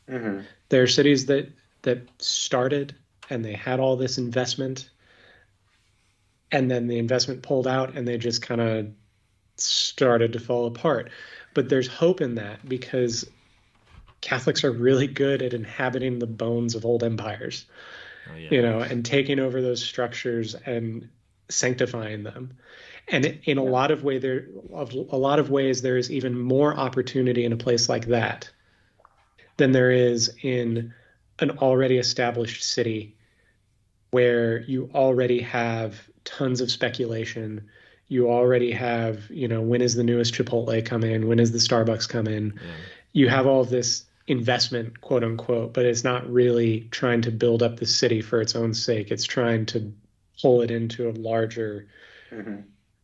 There are cities that started and they had all this investment, and then the investment pulled out and they just kind of started to fall apart. But there's hope in that, because Catholics are really good at inhabiting the bones of old empires, and taking over those structures and sanctifying them. And in a lot of ways, there is even more opportunity in a place like that than there is in an already established city where you already have tons of speculation. You already have, when is the newest Chipotle come in? When is the Starbucks come in? Yeah. You have all of this investment, quote unquote, but it's not really trying to build up the city for its own sake. It's trying to pull it into a larger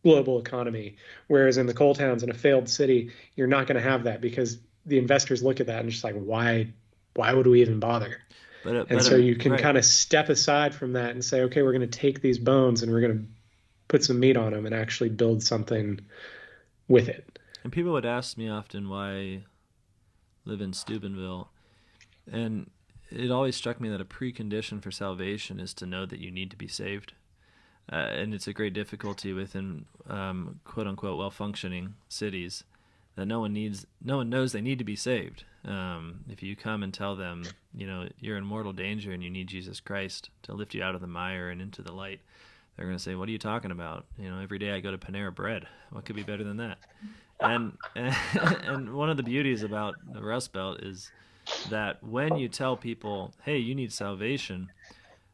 global economy. Whereas in the coal towns in a failed city, you're not going to have that, because the investors look at that and just like, why would we even bother? And so you can kind of step aside from that and say, okay, we're going to take these bones and we're going to put some meat on them and actually build something with it. And people would ask me often why I live in Steubenville, and it always struck me that a precondition for salvation is to know that you need to be saved. And it's a great difficulty within quote unquote well-functioning cities that no one knows they need to be saved. If you come and tell them, you're in mortal danger and you need Jesus Christ to lift you out of the mire and into the light, they're going to say, what are you talking about? Every day I go to Panera Bread. What could be better than that? And one of the beauties about the Rust Belt is that when you tell people, hey, you need salvation,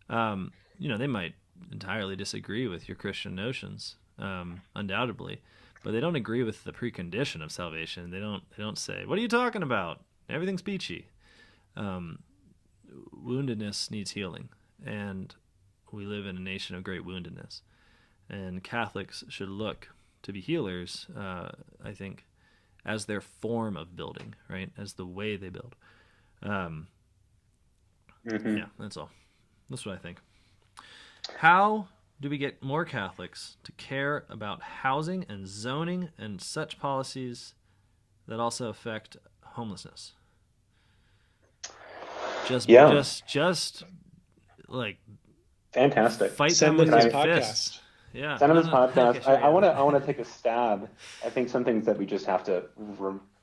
they might entirely disagree with your Christian notions, undoubtedly, but they don't agree with the precondition of salvation. They don't say, what are you talking about? Everything's peachy. Woundedness needs healing, and we live in a nation of great woundedness, and Catholics should look to be healers, I think, as their form of building, right? As the way they build. Yeah, that's all. That's what I think. How do we get more Catholics to care about housing and zoning and such policies that also affect homelessness? Just like fantastic. Fight them with this podcast. Yeah. Send them this podcast. I want to take a stab. I think some things that we just have to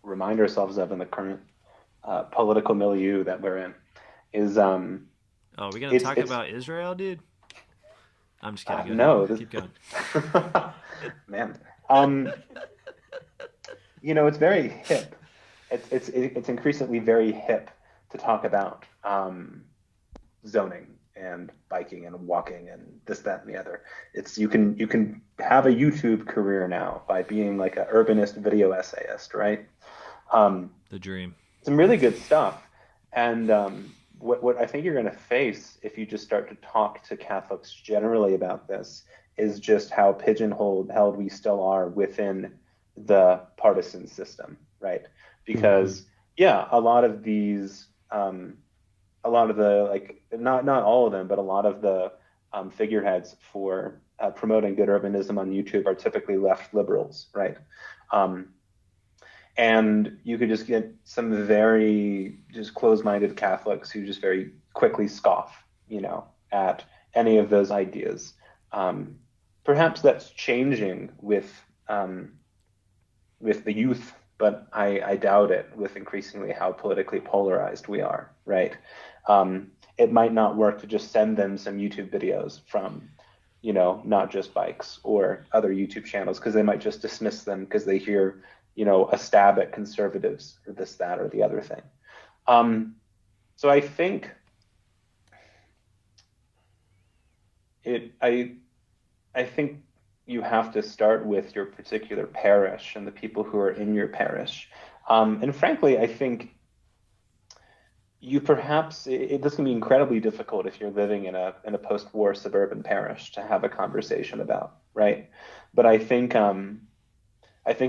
remind ourselves of in the current political milieu that we're in is. Are we gonna talk about Israel, dude? I'm just kidding. No, keep going. Man, it's very hip. It's increasingly very hip to talk about zoning and biking and walking and this, that, and the other. You can have a YouTube career now by being like an urbanist video essayist, right? The dream. Some really good stuff. And what I think you're going to face if you just start to talk to Catholics generally about this is just how pigeonholed we still are within the partisan system, right? Because a lot of these, a lot of the, like, not all of them, but a lot of the figureheads for promoting good urbanism on YouTube are typically left liberals, right? And you could just get some very just closed-minded Catholics who just very quickly scoff, at any of those ideas. Perhaps that's changing with the youth, but I doubt it with increasingly how politically polarized we are, right? It might not work to just send them some YouTube videos from, Not Just Bikes or other YouTube channels, because they might just dismiss them because they hear, a stab at conservatives or this, that, or the other thing. So I think I think you have to start with your particular parish and the people who are in your parish. And frankly, I think this can be incredibly difficult if you're living in a post-war suburban parish to have a conversation about, right? But I think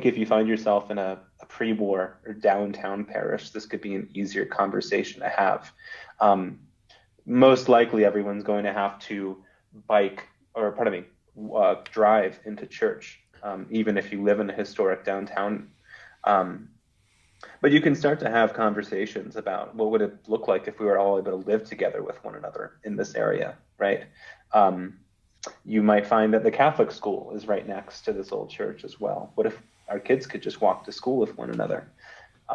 if you find yourself in a pre-war or downtown parish, this could be an easier conversation to have. Most likely, everyone's going to have to drive into church, even if you live in a historic downtown. But you can start to have conversations about what would it look like if we were all able to live together with one another in this area, right? You might find that the Catholic school is right next to this old church as well. What if our kids could just walk to school with one another?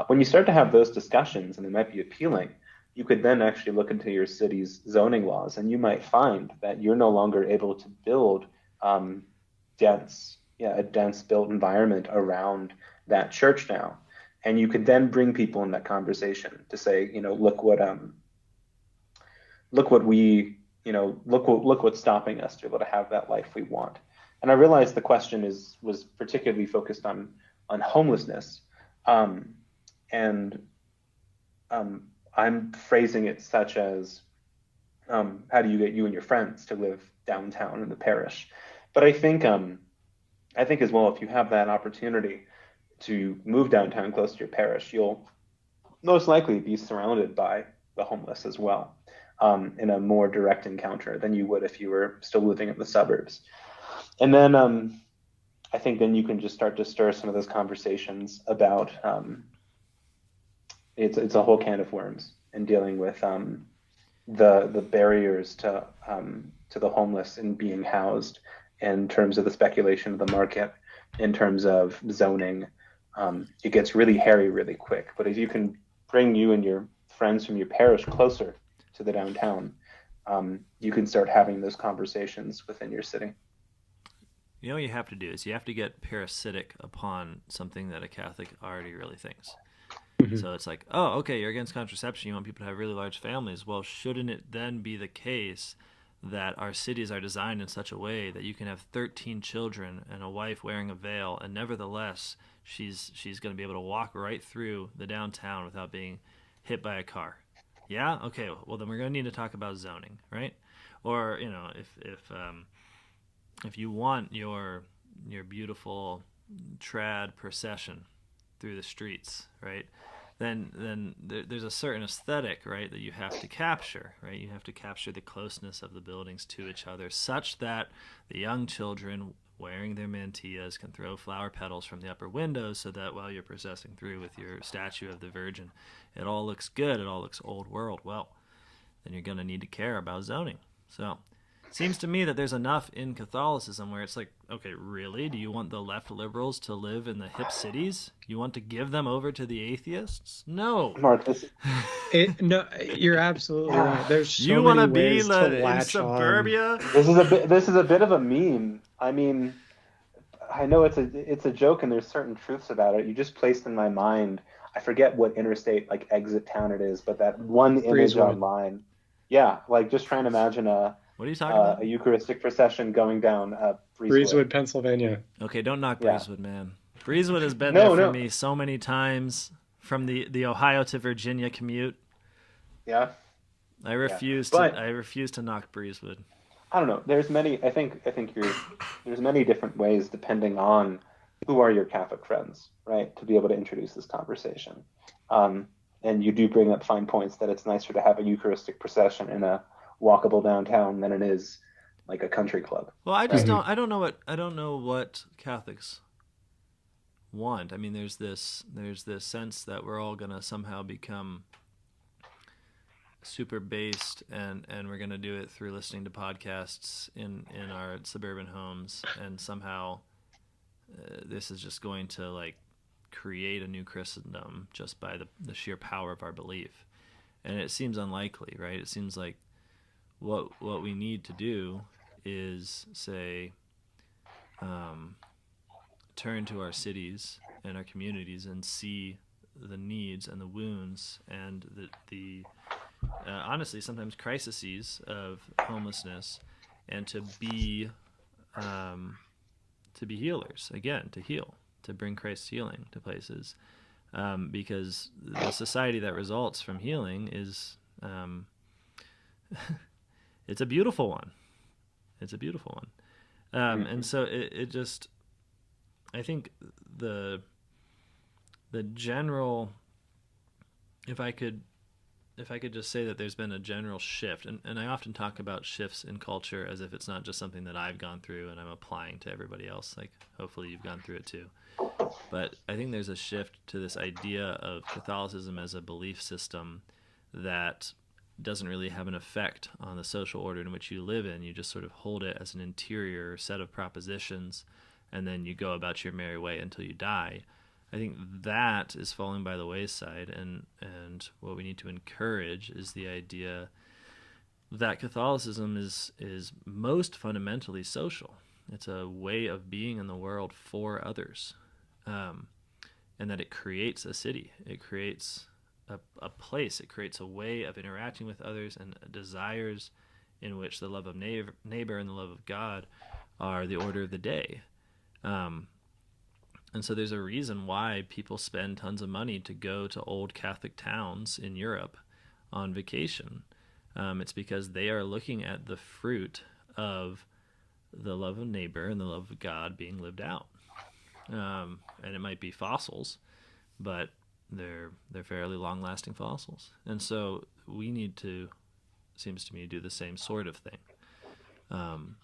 When you start to have those discussions, and they might be appealing, you could then actually look into your city's zoning laws, and you might find that you're no longer able to build a dense built environment around that church now. And you could then bring people in that conversation to say, look what's stopping us to be able to have that life we want. And I realized the question was particularly focused on homelessness, and I'm phrasing it such as, how do you get you and your friends to live downtown in the parish? But I think as well, if you have that opportunity to move downtown close to your parish, you'll most likely be surrounded by the homeless as well, in a more direct encounter than you would if you were still living in the suburbs. And then I think then you can just start to stir some of those conversations about, it's a whole can of worms in dealing with the barriers to the homeless and being housed, in terms of the speculation of the market, in terms of zoning. It gets really hairy really quick. But if you can bring you and your friends from your parish closer to the downtown, you can start having those conversations within your city. You know what you have to do is you have to get parasitic upon something that a Catholic already really thinks. Mm-hmm. So it's like, oh, okay, you're against contraception. You want people to have really large families. Well, shouldn't it then be the case that our cities are designed in such a way that you can have 13 children and a wife wearing a veil, and nevertheless she's going to be able to walk right through the downtown without being hit by a car? Yeah? Okay, well then we're going to need to talk about zoning, right? Or, you know, if you want your beautiful trad procession through the streets, right? Then there's a certain aesthetic, right, that you have to capture, right? You have to capture the closeness of the buildings to each other, such that the young children wearing their mantillas can throw flower petals from the upper windows, so that while you're processing through with your statue of the Virgin, it all looks good, it all looks old world. Well, then you're going to need to care about zoning. So seems to me that there's enough in Catholicism where it's like, okay, really? Do you want the left liberals to live in the hip cities? You want to give them over to the atheists? No. Mark, No, you're absolutely right. There's so you want to many be ways to in latch suburbia? this is a bit of a meme. I mean, I know it's a joke, and there's certain truths about it. You just placed in my mind, I forget what interstate, like, exit town it is, but that one image online. Yeah, like, just trying to imagine what are you talking about? A Eucharistic procession going down Breezewood, Pennsylvania. Okay, don't knock Yeah. Breezewood, man. Breezewood has been there for me so many times from the Ohio to Virginia commute. Yeah. I refuse to knock Breezewood. I don't know. There's many. I think there's many different ways, depending on who are your Catholic friends, right? To be able to introduce this conversation. And you do bring up fine points that it's nicer to have a Eucharistic procession in a walkable downtown than it is like a country club. Well, I just don't. I don't know what Catholics want. I mean, there's this sense that we're all gonna somehow become super based, and we're gonna do it through listening to podcasts in our suburban homes, and somehow this is just going to like create a new Christendom just by the sheer power of our belief. And it seems unlikely, right? It seems like what we need to do is say, turn to our cities and our communities and see the needs and the wounds and the honestly sometimes crises of homelessness, and to be healers again, to heal, to bring Christ's healing to places, because the society that results from healing is it's a beautiful one. It's a beautiful one. And so it just, I think the general, if I could just say that there's been a general shift, and I often talk about shifts in culture as if it's not just something that I've gone through and I'm applying to everybody else. Like, hopefully you've gone through it too. But I think there's a shift to this idea of Catholicism as a belief system that doesn't really have an effect on the social order in which you live in. You just sort of hold it as an interior set of propositions, and then you go about your merry way until you die. I think that is falling by the wayside, and what we need to encourage is the idea that Catholicism is most fundamentally social. It's a way of being in the world for others, and that it creates a city. It creates a place. It creates a way of interacting with others, and desires in which the love of neighbor and the love of God are the order of the day. And so there's a reason why people spend tons of money to go to old Catholic towns in Europe on vacation. It's because they are looking at the fruit of the love of neighbor and the love of God being lived out. And it might be fossils, but they're fairly long-lasting fossils. And so we need to, seems to me, do the same sort of thing,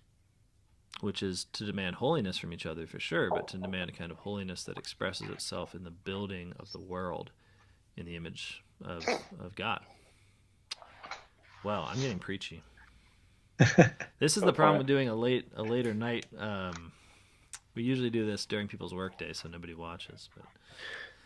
which is to demand holiness from each other for sure, but to demand a kind of holiness that expresses itself in the building of the world in the image of God. Well, I'm getting preachy. This is the problem with doing a later night. We usually do this during people's workday, so nobody watches. But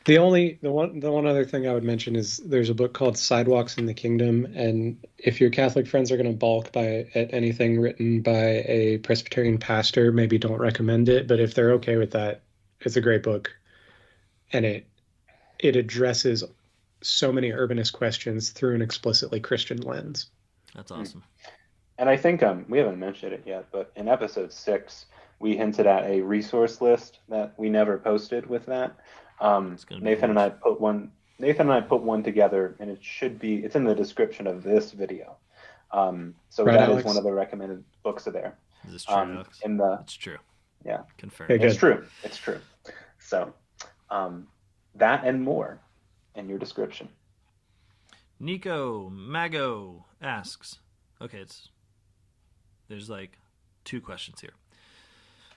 the one other thing I would mention is there's a book called Sidewalks in the Kingdom, and if your Catholic friends are going to balk at anything written by a Presbyterian pastor, maybe don't recommend it. But if they're okay with that, it's a great book, and it addresses so many urbanist questions through an explicitly Christian lens. That's awesome. And I think we haven't mentioned it yet, but in episode 6, we hinted at a resource list that we never posted with that. Nathan and I put one together, and it's in the description of this video. So right, that Alex? Is one of the recommended books are there. Is this true, Alex? It's true. Yeah. Confirmed. It's true. It's true. So that and more in your description. Nico Mago asks, okay, there's like 2 questions here.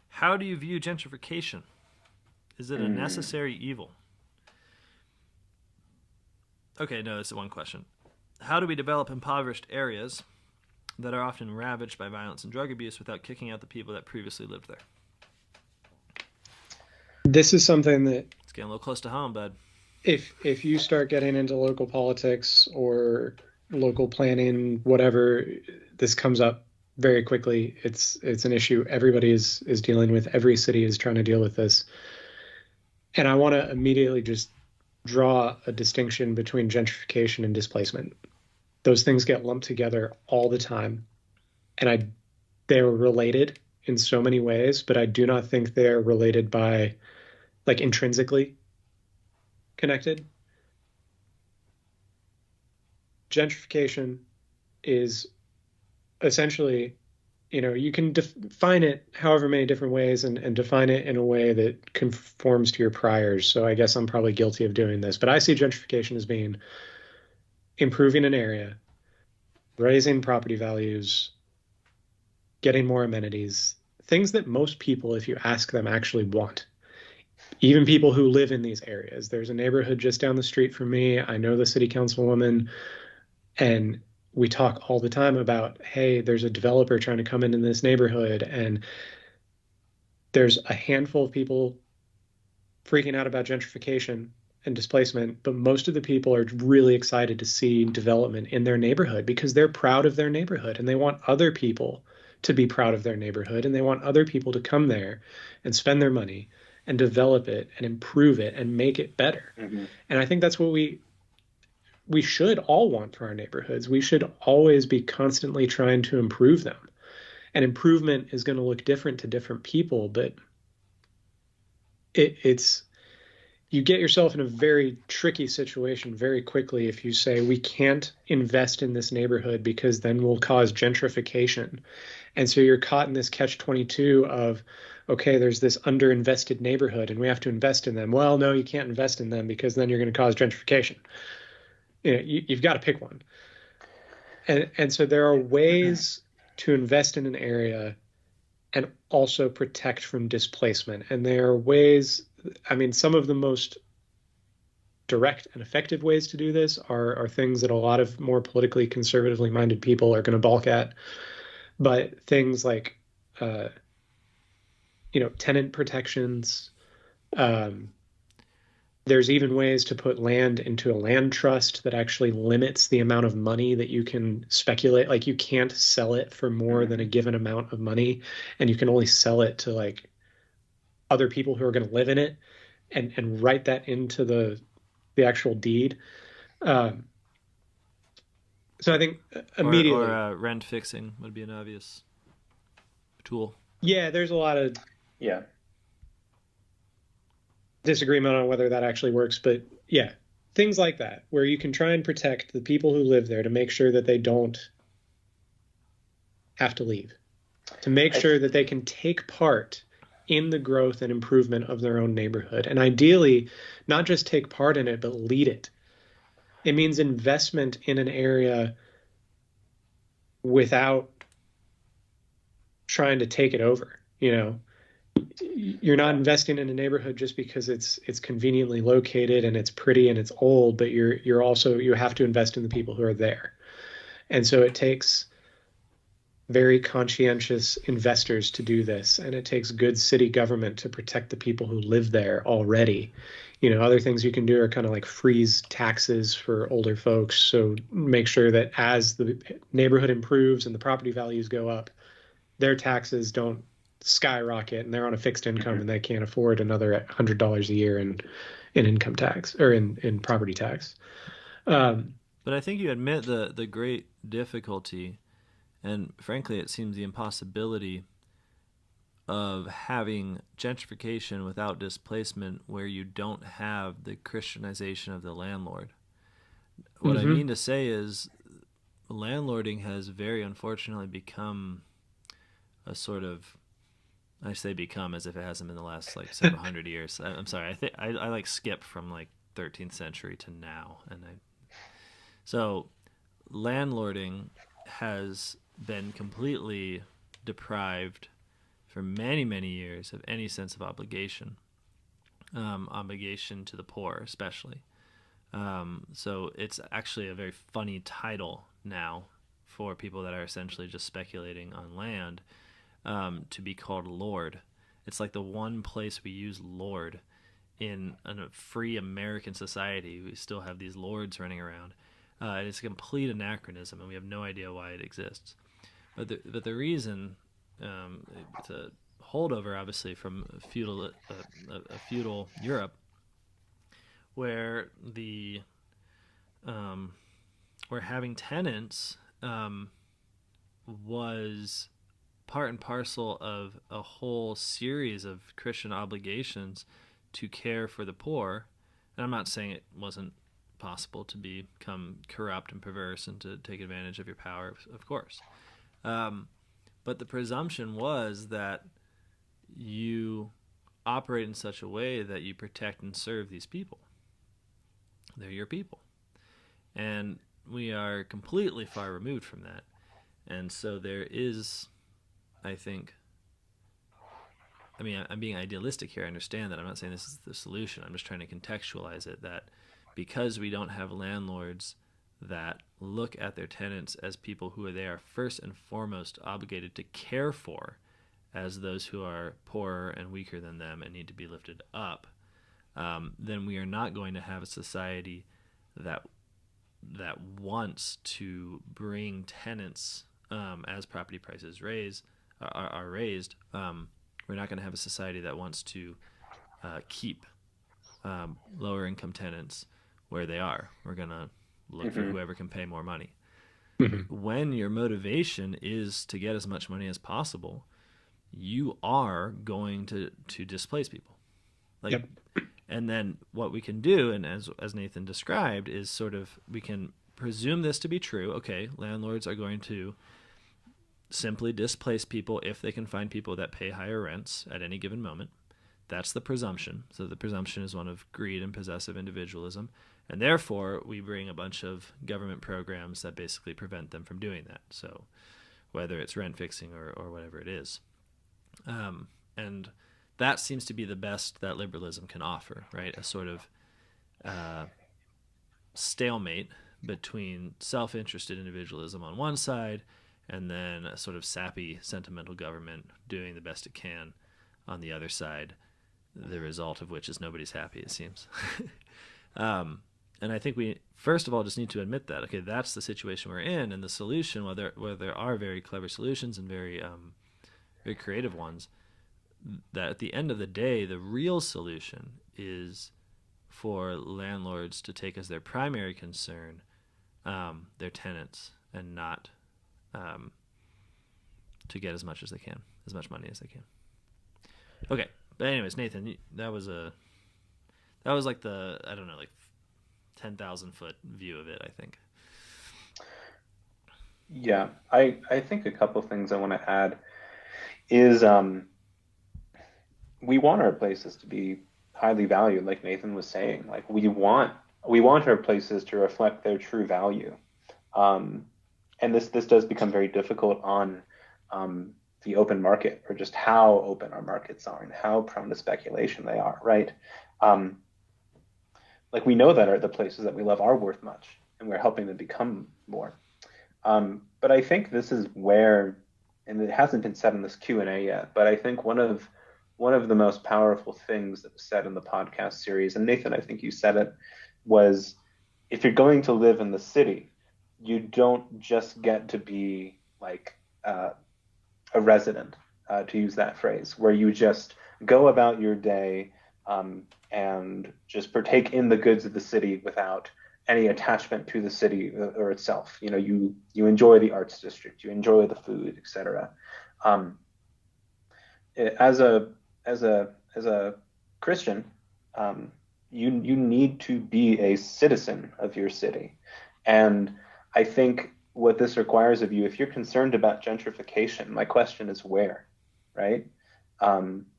How do you view gentrification? Is it a necessary evil? Okay, no, this is one question. How do we develop impoverished areas that are often ravaged by violence and drug abuse without kicking out the people that previously lived there? This is something that... It's getting a little close to home, bud. If you start getting into local politics or local planning, whatever, this comes up very quickly. It's an issue everybody is dealing with. Every city is trying to deal with this. And I want to immediately just draw a distinction between gentrification and displacement. Those things get lumped together all the time. And they're related in so many ways, but I do not think they're related by, like, intrinsically connected. Gentrification is essentially, you can define it however many different ways and define it in a way that conforms to your priors. So I guess I'm probably guilty of doing this, but I see gentrification as being improving an area, raising property values, getting more amenities, things that most people, if you ask them, actually want. Even people who live in these areas. There's a neighborhood just down the street from me. I know the city councilwoman, and we talk all the time about, hey, there's a developer trying to come into this neighborhood, and there's a handful of people freaking out about gentrification and displacement, but most of the people are really excited to see development in their neighborhood because they're proud of their neighborhood, and they want other people to be proud of their neighborhood, and they want other people to come there and spend their money and develop it and improve it and make it better. Mm-hmm. And I think that's what we should all want for our neighborhoods. We should always be constantly trying to improve them. And improvement is going to look different to different people, but it's you get yourself in a very tricky situation very quickly if you say we can't invest in this neighborhood because then we'll cause gentrification. And so you're caught in this catch-22 of, okay, there's this underinvested neighborhood and we have to invest in them. Well, no, you can't invest in them because then you're going to cause gentrification. You've got to pick one. And so there are ways to invest in an area and also protect from displacement. And there are ways, some of the most direct and effective ways to do this are things that a lot of more politically conservatively minded people are going to balk at. But things like, tenant protections, there's even ways to put land into a land trust that actually limits the amount of money that you can speculate. Like, you can't sell it for more than a given amount of money, and you can only sell it to like other people who are going to live in it, and write that into the actual deed. So I think immediately, or rent fixing would be an obvious tool. yeah, there's a lot of disagreement on whether that actually works, but yeah, things like that, where you can try and protect the people who live there to make sure that they don't have to leave, to make sure that they can take part in the growth and improvement of their own neighborhood. And ideally, not just take part in it, but lead it. It means investment in an area without trying to take it over. You're not investing in a neighborhood just because it's conveniently located and it's pretty and it's old, but you have to invest in the people who are there. And so it takes very conscientious investors to do this, and it takes good city government to protect the people who live there already. Other things you can do are kind of like freeze taxes for older folks, so make sure that as the neighborhood improves and the property values go up, their taxes don't skyrocket and they're on a fixed income and they can't afford another $100 a year in income tax or in property tax. But I think you admit the great difficulty, and frankly, it seems the impossibility of having gentrification without displacement where you don't have the Christianization of the landlord. What I mean to say is landlording has very unfortunately become a sort of, I say become as if it hasn't been the last like several hundred years. I'm sorry. I think I like skip from like 13th century to now. So landlording has been completely deprived for many, many years of any sense of obligation to the poor especially. So it's actually a very funny title now for people that are essentially just speculating on land, to be called lord. It's like the one place we use lord in a free American society. We still have these lords running around. It's a complete anachronism, and we have no idea why it exists. But the reason, it's a holdover, obviously, from feudal Europe, where where having tenants was part and parcel of a whole series of Christian obligations to care for the poor. And I'm not saying it wasn't possible to become corrupt and perverse and to take advantage of your power, of course. But the presumption was that you operate in such a way that you protect and serve these people. They're your people. And we are completely far removed from that. And so there is, I think, I'm being idealistic here. I understand that. I'm not saying this is the solution. I'm just trying to contextualize it, that because we don't have landlords that look at their tenants as people who they are first and foremost obligated to care for as those who are poorer and weaker than them and need to be lifted up, then we are not going to have a society that wants to bring tenants, as property prices are raised. We're not going to have a society that wants to keep lower income tenants where they are. We're going to look for whoever can pay more money. When your motivation is to get as much money as possible, you are going to displace people. And then what we can do, and as Nathan described, is sort of we can presume this to be true. Okay, landlords are going to simply displace people if they can find people that pay higher rents at any given moment. That's the presumption. So the presumption is one of greed and possessive individualism. And therefore, we bring a bunch of government programs that basically prevent them from doing that. So whether it's rent fixing or whatever it is. And that seems to be the best that liberalism can offer, right? A sort of stalemate between self-interested individualism on one side and then a sort of sappy, sentimental government doing the best it can on the other side, the result of which is nobody's happy, it seems. And I think we, first of all, just need to admit that, okay, that's the situation we're in, and the solution, whether there are very clever solutions and very creative ones, that at the end of the day, the real solution is for landlords to take as their primary concern their tenants and not to get as much as they can, as much money as they can. Okay, but anyways, Nathan, that was like the, I don't know, like 10,000 foot view of it, I think. Yeah, I think a couple things I want to add is we want our places to be highly valued, like Nathan was saying. Like we want our places to reflect their true value. And this does become very difficult on the open market, or just how open our markets are and how prone to speculation they are, right? Like we know that the places that we love are worth much, and we're helping them become more. But I think this is where, and it hasn't been said in this Q&A yet, but I think one of the most powerful things that was said in the podcast series, and Nathan, I think you said it, was if you're going to live in the city, you don't just get to be like a resident, to use that phrase, where you just go about your day and just partake in the goods of the city without any attachment to the city or itself. You know, you enjoy the arts district, you enjoy the food, etc. As a Christian, you need to be a citizen of your city, and I think what this requires of you, if you're concerned about gentrification, my question is where, right?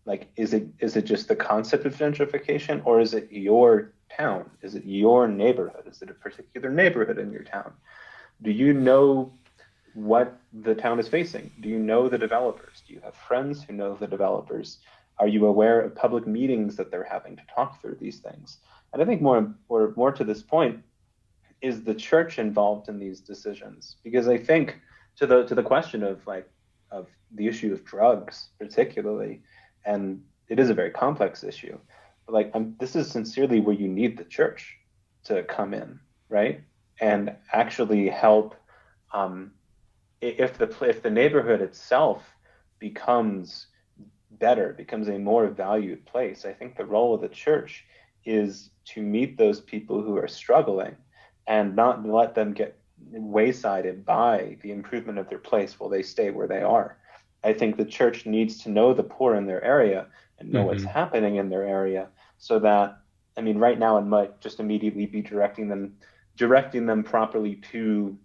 Like, is it just the concept of gentrification, or is it your town? Is it your neighborhood? Is it a particular neighborhood in your town? Do you know what the town is facing? Do you know the developers? Do you have friends who know the developers? Are you aware of public meetings that they're having to talk through these things? And I think more to this point, is the church involved in these decisions? Because I think to the question of the issue of drugs particularly, and it is a very complex issue, but like this is sincerely where you need the church to come in, right? And actually help. If the neighborhood itself becomes better, becomes a more valued place, I think the role of the church is to meet those people who are struggling and not let them get waysided by the improvement of their place while they stay where they are. I think the church needs to know the poor in their area and know what's happening in their area, so that, I mean, right now it might just immediately be directing them properly to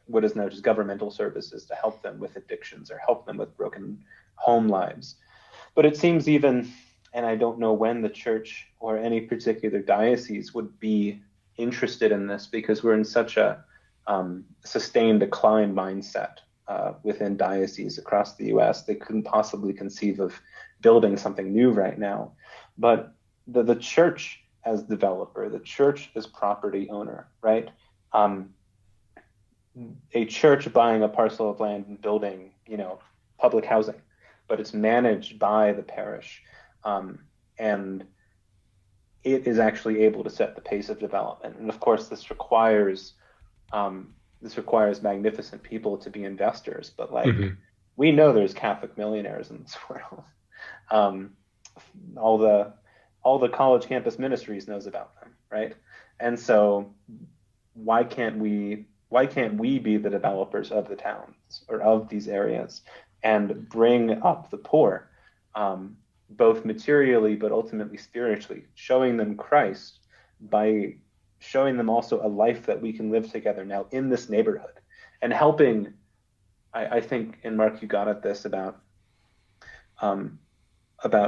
what is now just governmental services to help them with addictions or help them with broken home lives. But it seems even, and I don't know when the church or any particular diocese would be interested in this, because we're in such a sustained decline mindset within dioceses across the US. They couldn't possibly conceive of building something new right now. But the church as developer, the church as property owner, right? A church buying a parcel of land and building, public housing, but it's managed by the parish. And it is actually able to set the pace of development. And of course, this requires magnificent people to be investors. But we know there's Catholic millionaires in this world. All the college campus ministries knows about them, right? And so why can't we be the developers of the towns or of these areas and bring up the poor? Both materially, but ultimately spiritually, showing them Christ by showing them also a life that we can live together now in this neighborhood, and helping. I think, and Mark, you got at this about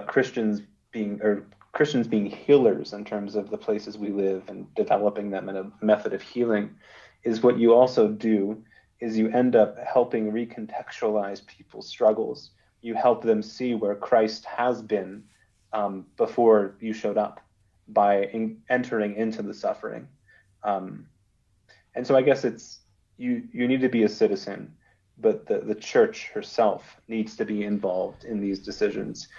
Christians being healers in terms of the places we live and developing them in a method of healing, is what you also do is you end up helping recontextualize people's struggles. You help them see where Christ has been before you showed up by entering into the suffering. And so I guess it's you need to be a citizen, but the church herself needs to be involved in these decisions,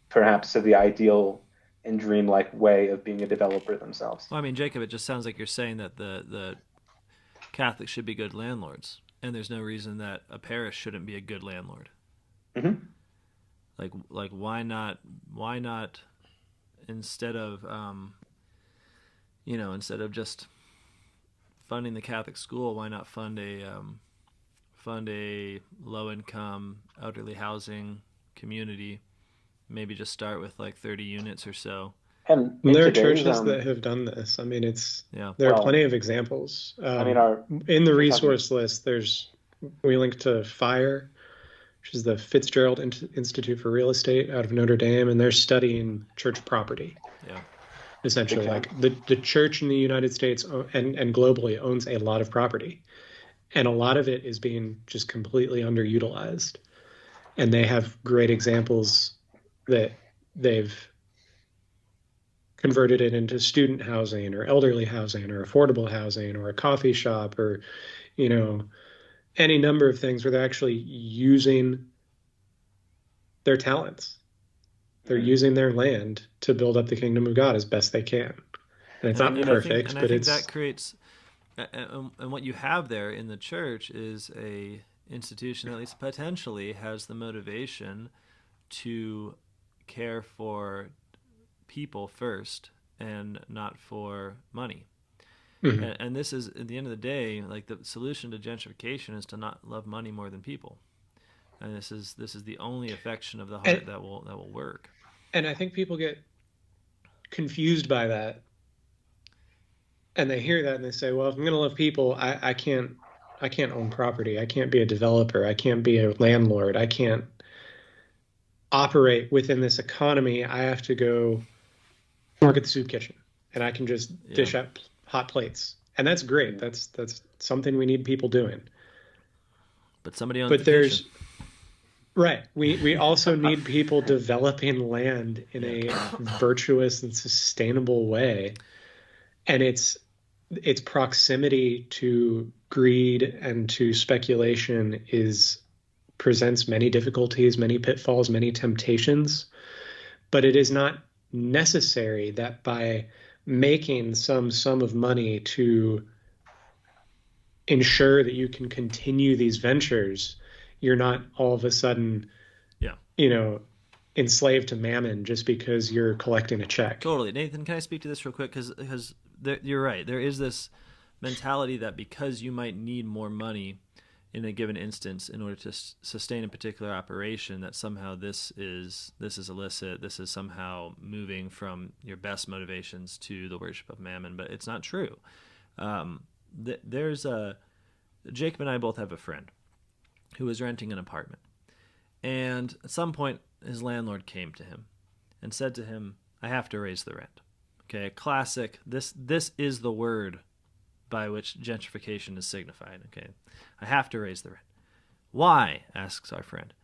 perhaps to the ideal and dreamlike way of being a developer themselves. Well, I mean, Jacob, it just sounds like you're saying that the Catholics should be good landlords, and there's no reason that a parish shouldn't be a good landlord. Mm-hmm. Like why not instead of just funding the Catholic school, why not fund a low-income elderly housing community? Maybe just start with like 30 units or so. And there are churches that have done this. I mean, there are plenty of examples. I mean, in the resource list, we link to FIRE, which is the Fitzgerald Institute for Real Estate out of Notre Dame, and they're studying church property. Yeah. Essentially, like the church in the United States and globally owns a lot of property, and a lot of it is being just completely underutilized. And they have great examples that they've converted it into student housing or elderly housing or affordable housing or a coffee shop or, any number of things where they're actually using their talents. They're using their land to build up the kingdom of God as best they can. And it's not perfect, but it's... that creates... And what you have there in the church is a institution that at least potentially has the motivation to care for people first and not for money. Mm-hmm. And this is, at the end of the day, like the solution to gentrification is to not love money more than people. And this is the only affection of the heart that will work. And I think people get confused by that. And they hear that and they say, well, if I'm going to love people, I can't own property. I can't be a developer. I can't be a landlord. I can't operate within this economy. I have to go work at the soup kitchen and I can just dish up hot plates. And that's great. That's something we need people doing. But somebody owns the kitchen. Right. We also need people developing land in a virtuous and sustainable way. And its proximity to greed and to speculation presents many difficulties, many pitfalls, many temptations. But it is not necessary that by making some sum of money to ensure that you can continue these ventures, you're not all of a sudden, enslaved to mammon just because you're collecting a check. Totally. Nathan, can I speak to this real quick? Because you're right. There is this mentality that because you might need more money in a given instance in order to sustain a particular operation, that somehow this is illicit. This is somehow moving from your best motivations to the worship of mammon. But it's not true. Jacob and I both have a friend who was renting an apartment. And at some point, his landlord came to him and said to him, I have to raise the rent. Okay, classic. This is the word by which gentrification is signified. Okay, I have to raise the rent. Why? Asks our friend.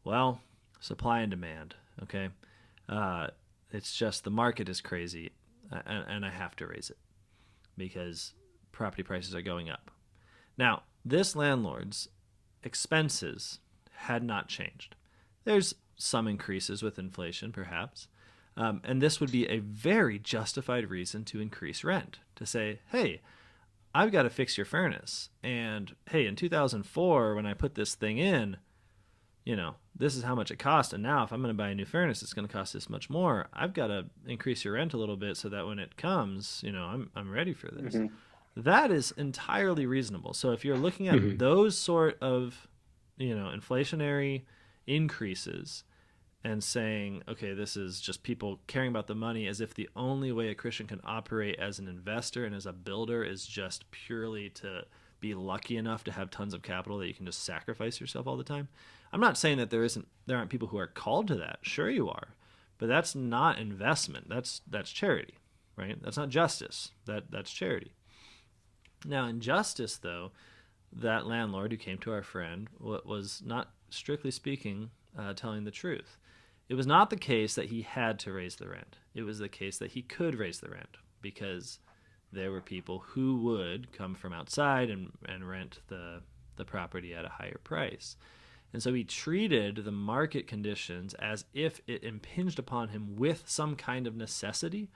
Well, supply and demand. Okay, it's just the market is crazy, and I have to raise it because property prices are going up. Now, this landlord's expenses had not changed. There's some increases with inflation, perhaps. And this would be a very justified reason to increase rent, to say, hey, I've got to fix your furnace. And hey, in 2004, when I put this thing in, this is how much it cost. And now if I'm going to buy a new furnace, it's going to cost this much more. I've got to increase your rent a little bit so that when it comes, I'm ready for this. Mm-hmm. That is entirely reasonable. So if you're looking at those sort of, inflationary increases and saying, okay, this is just people caring about the money as if the only way a Christian can operate as an investor and as a builder is just purely to be lucky enough to have tons of capital that you can just sacrifice yourself all the time. I'm not saying that there aren't people who are called to that. Sure you are. But that's not investment. That's charity, right? That's not justice. That's charity. Now, in justice, though, that landlord who came to our friend was not, strictly speaking, telling the truth. It was not the case that he had to raise the rent. It was the case that he could raise the rent because there were people who would come from outside and rent the property at a higher price. And so he treated the market conditions as if it impinged upon him with some kind of necessity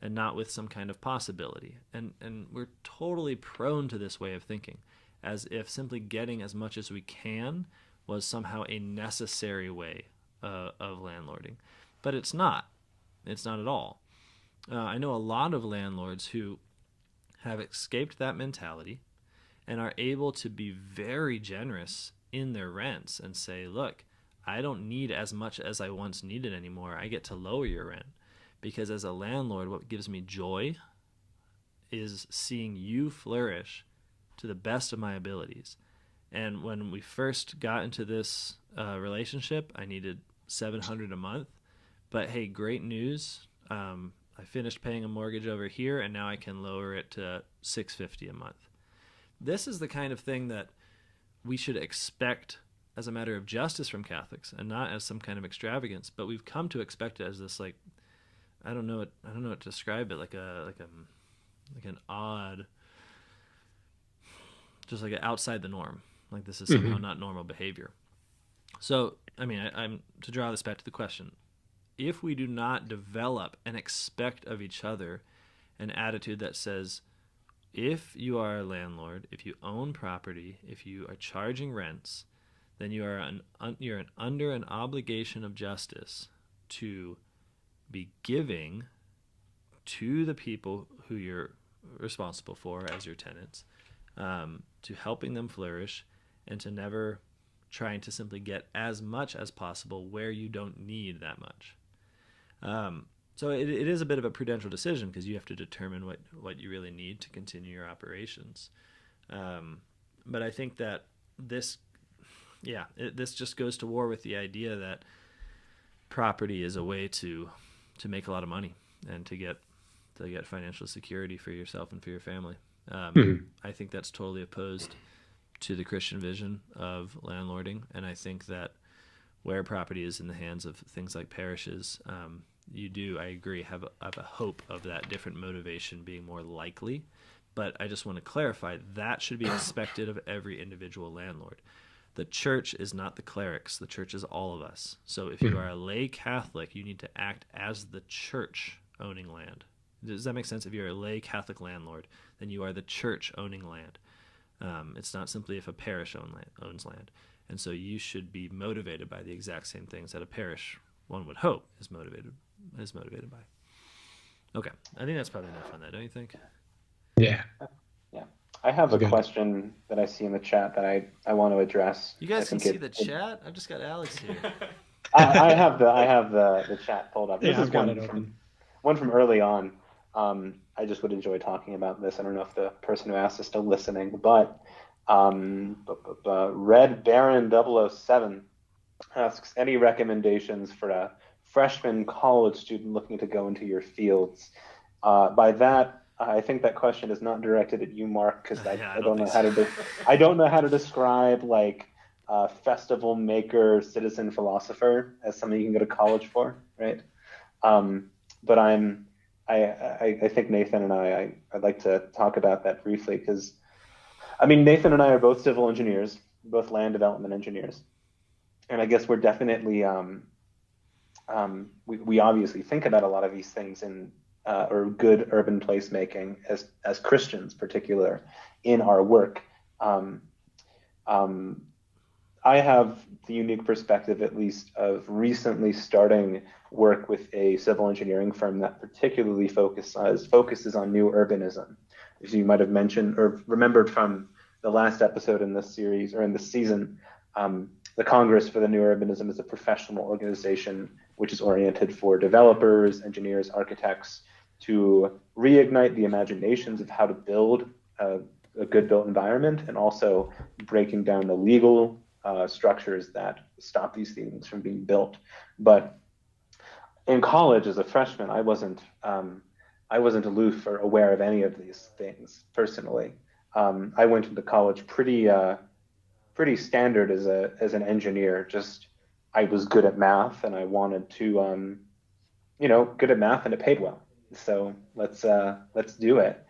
and not with some kind of possibility. And we're totally prone to this way of thinking, as if simply getting as much as we can was somehow a necessary way of landlording. But it's not. It's not at all. I know a lot of landlords who have escaped that mentality and are able to be very generous in their rents and say, look, I don't need as much as I once needed anymore. I get to lower your rent. Because as a landlord, what gives me joy is seeing you flourish to the best of my abilities. And when we first got into this relationship, I needed $700 a month. But hey, great news. I finished paying a mortgage over here, and now I can lower it to $650 a month. This is the kind of thing that we should expect as a matter of justice from Catholics, and not as some kind of extravagance. But we've come to expect it as this, like, I don't know what to describe it, like an odd, just like an outside the norm. Like this is somehow not normal behavior. So, I mean, I'm to draw this back to the question. If we do not develop and expect of each other an attitude that says, if you are a landlord, if you own property, if you are charging rents, then you're under an obligation of justice to be giving to the people who you're responsible for as your tenants, to helping them flourish, and to never trying to simply get as much as possible where you don't need that much. So it is a bit of a prudential decision because you have to determine what you really need to continue your operations. But I think that this just goes to war with the idea that property is a way to make a lot of money and to get financial security for yourself and for your family. I think that's totally opposed to the Christian vision of landlording, and I think that where property is in the hands of things like parishes, I agree, have a hope of that different motivation being more likely. But I just want to clarify, that should be expected of every individual landlord. The church is not the clerics. The church is all of us. So if you are a lay Catholic, you need to act as the church owning land. Does that make sense? If you're a lay Catholic landlord, then you are the church owning land. It's not simply if a parish owns land. And so you should be motivated by the exact same things that a parish, one would hope, is motivated by. Okay, I think that's probably enough on that, don't you think? Yeah. Yeah. I have a question that I see in the chat that I want to address. You guys can see the chat? I've just got Alex here. I have the chat pulled up. This is one from early on. I just would enjoy talking about this. I don't know if the person who asked is still listening, but Red Baron 007 asks, any recommendations for a freshman college student looking to go into your fields? By that, I think that question is not directed at you, Mark, because I don't know how to describe like festival maker, citizen philosopher as something you can go to college for, right? But I think Nathan and I'd like to talk about that briefly because, I mean, Nathan and I are both civil engineers, both land development engineers, and I guess we're definitely we obviously think about a lot of these things or good urban placemaking as Christians, particular in our work. I have the unique perspective, at least, of recently starting work with a civil engineering firm that particularly focuses on new urbanism. As you might have mentioned or remembered from the last episode in this series or in this season, the Congress for the New Urbanism is a professional organization which is oriented for developers, engineers, architects to reignite the imaginations of how to build a good built environment, and also breaking down the legal structures that stop these things from being built. But in college, as a freshman, I wasn't aloof or aware of any of these things personally. I went into college pretty standard as an engineer. Just I was good at math, and I wanted to, good at math, and it paid well. So let's do it.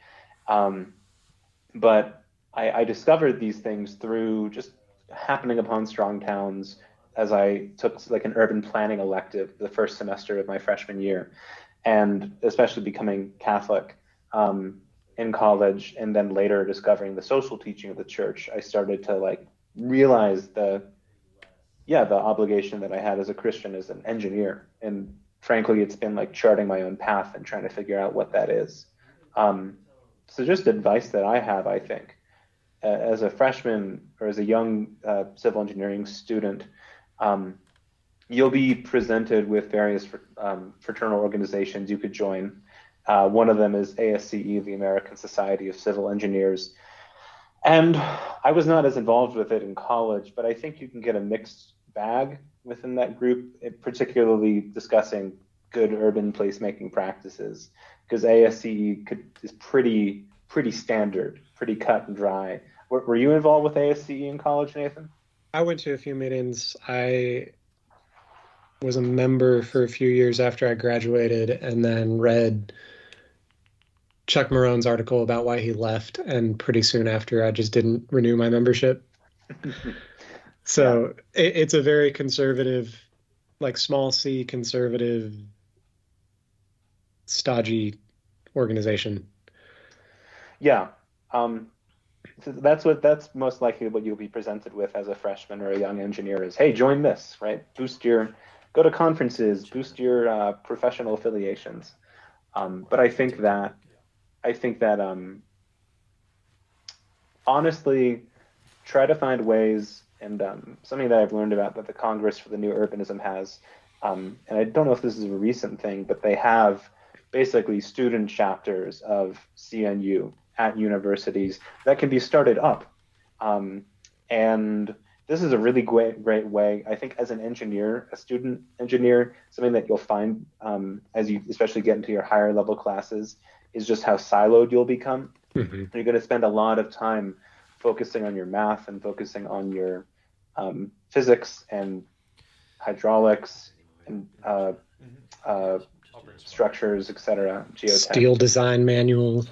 But I discovered these things through just happening upon strong towns as I took like an urban planning elective the first semester of my freshman year, and especially becoming Catholic in college, and then later discovering the social teaching of the church, I started to like realize the obligation that I had as a Christian, as an engineer. And frankly, it's been like charting my own path and trying to figure out what that is. So just advice that I have, I think, as a freshman or as a young civil engineering student, you'll be presented with various fraternal organizations you could join. One of them is ASCE, the American Society of Civil Engineers. And I was not as involved with it in college, but I think you can get a mixed bag within that group, particularly discussing good urban placemaking practices, because ASCE is pretty standard, pretty cut and dry. Were you involved with ASCE in college, Nathan? I went to a few meetings. I was a member for a few years after I graduated, and then read Chuck Marone's article about why he left, and pretty soon after I just didn't renew my membership. So yeah. It's a very conservative, like small c conservative, stodgy organization. Yeah. So that's most likely what you'll be presented with as a freshman or a young engineer is, hey, join this, right? Go to conferences, boost your professional affiliations. But I think that honestly, try to find ways, and something that I've learned about that the Congress for the New Urbanism has, and I don't know if this is a recent thing, but they have basically student chapters of CNU at universities that can be started up. And this is a really great way, I think, as an engineer, a student engineer, something that you'll find as you especially get into your higher level classes is just how siloed you'll become. Mm-hmm. You're going to spend a lot of time focusing on your math and focusing on your physics and hydraulics and structures, etc. Geotech. Steel design manual.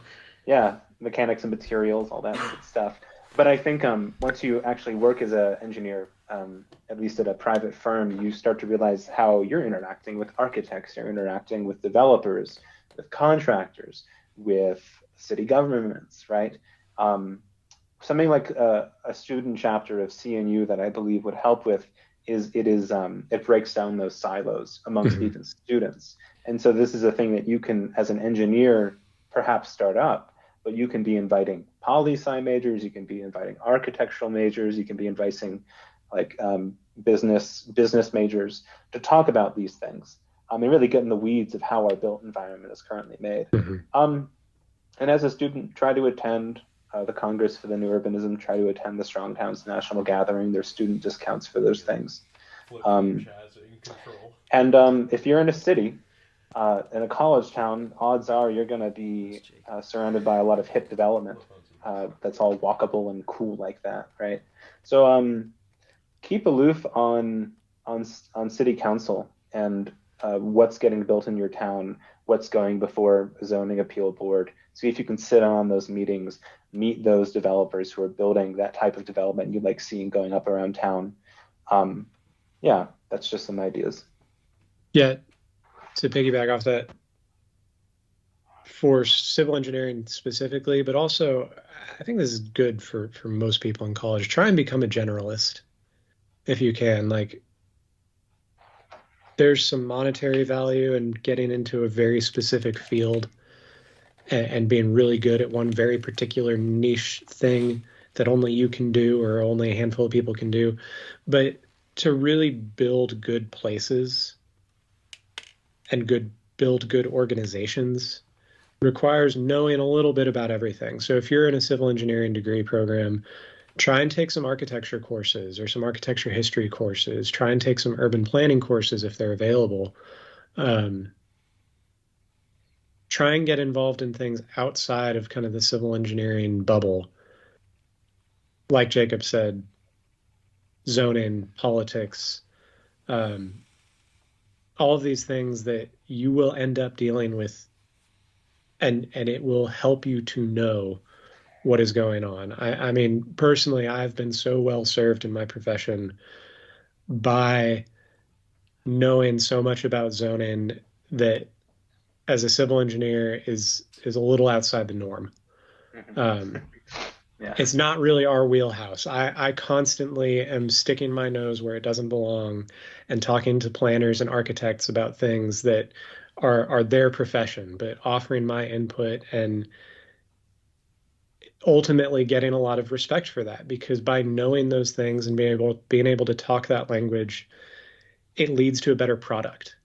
Yeah, mechanics and materials, all that good stuff. But I think once you actually work as an engineer, at least at a private firm, you start to realize how you're interacting with architects, you're interacting with developers, with contractors, with city governments, right? Something like a student chapter of CNU that I believe would help with it breaks down those silos amongst even students. And so this is a thing that you can, as an engineer, perhaps start up, but you can be inviting poli-sci majors, you can be inviting architectural majors, you can be inviting like business majors to talk about these things and really get in the weeds of how our built environment is currently made. Mm-hmm. And as a student, try to attend the Congress for the New Urbanism, try to attend the Strong Towns National Gathering. There's student discounts for those things. And if you're in a city, in a college town, odds are you're going to be surrounded by a lot of hip development that's all walkable and cool like that, right? So keep aloof on city council and what's getting built in your town, what's going before a zoning appeal board. See if you can sit on those meetings, meet those developers who are building that type of development you like seeing going up around town. Yeah, that's just some ideas. Yeah, to piggyback off that, for civil engineering specifically, but also I think this is good for most people in college. Try and become a generalist if you can. Like, there's some monetary value in getting into a very specific field and being really good at one very particular niche thing that only you can do or only a handful of people can do. But to really build good places and build good organizations requires knowing a little bit about everything. So if you're in a civil engineering degree program, try and take some architecture courses or some architecture history courses. Try and take some urban planning courses if they're available. Try and get involved in things outside of kind of the civil engineering bubble. Like Jacob said, zoning, politics, all of these things that you will end up dealing with, and it will help you to know what is going on. I mean, personally, I've been so well served in my profession by knowing so much about zoning that as a civil engineer is a little outside the norm. Yeah. It's not really our wheelhouse. I constantly am sticking my nose where it doesn't belong and talking to planners and architects about things that are their profession, but offering my input and ultimately getting a lot of respect for that, because by knowing those things and being able to talk that language, it leads to a better product.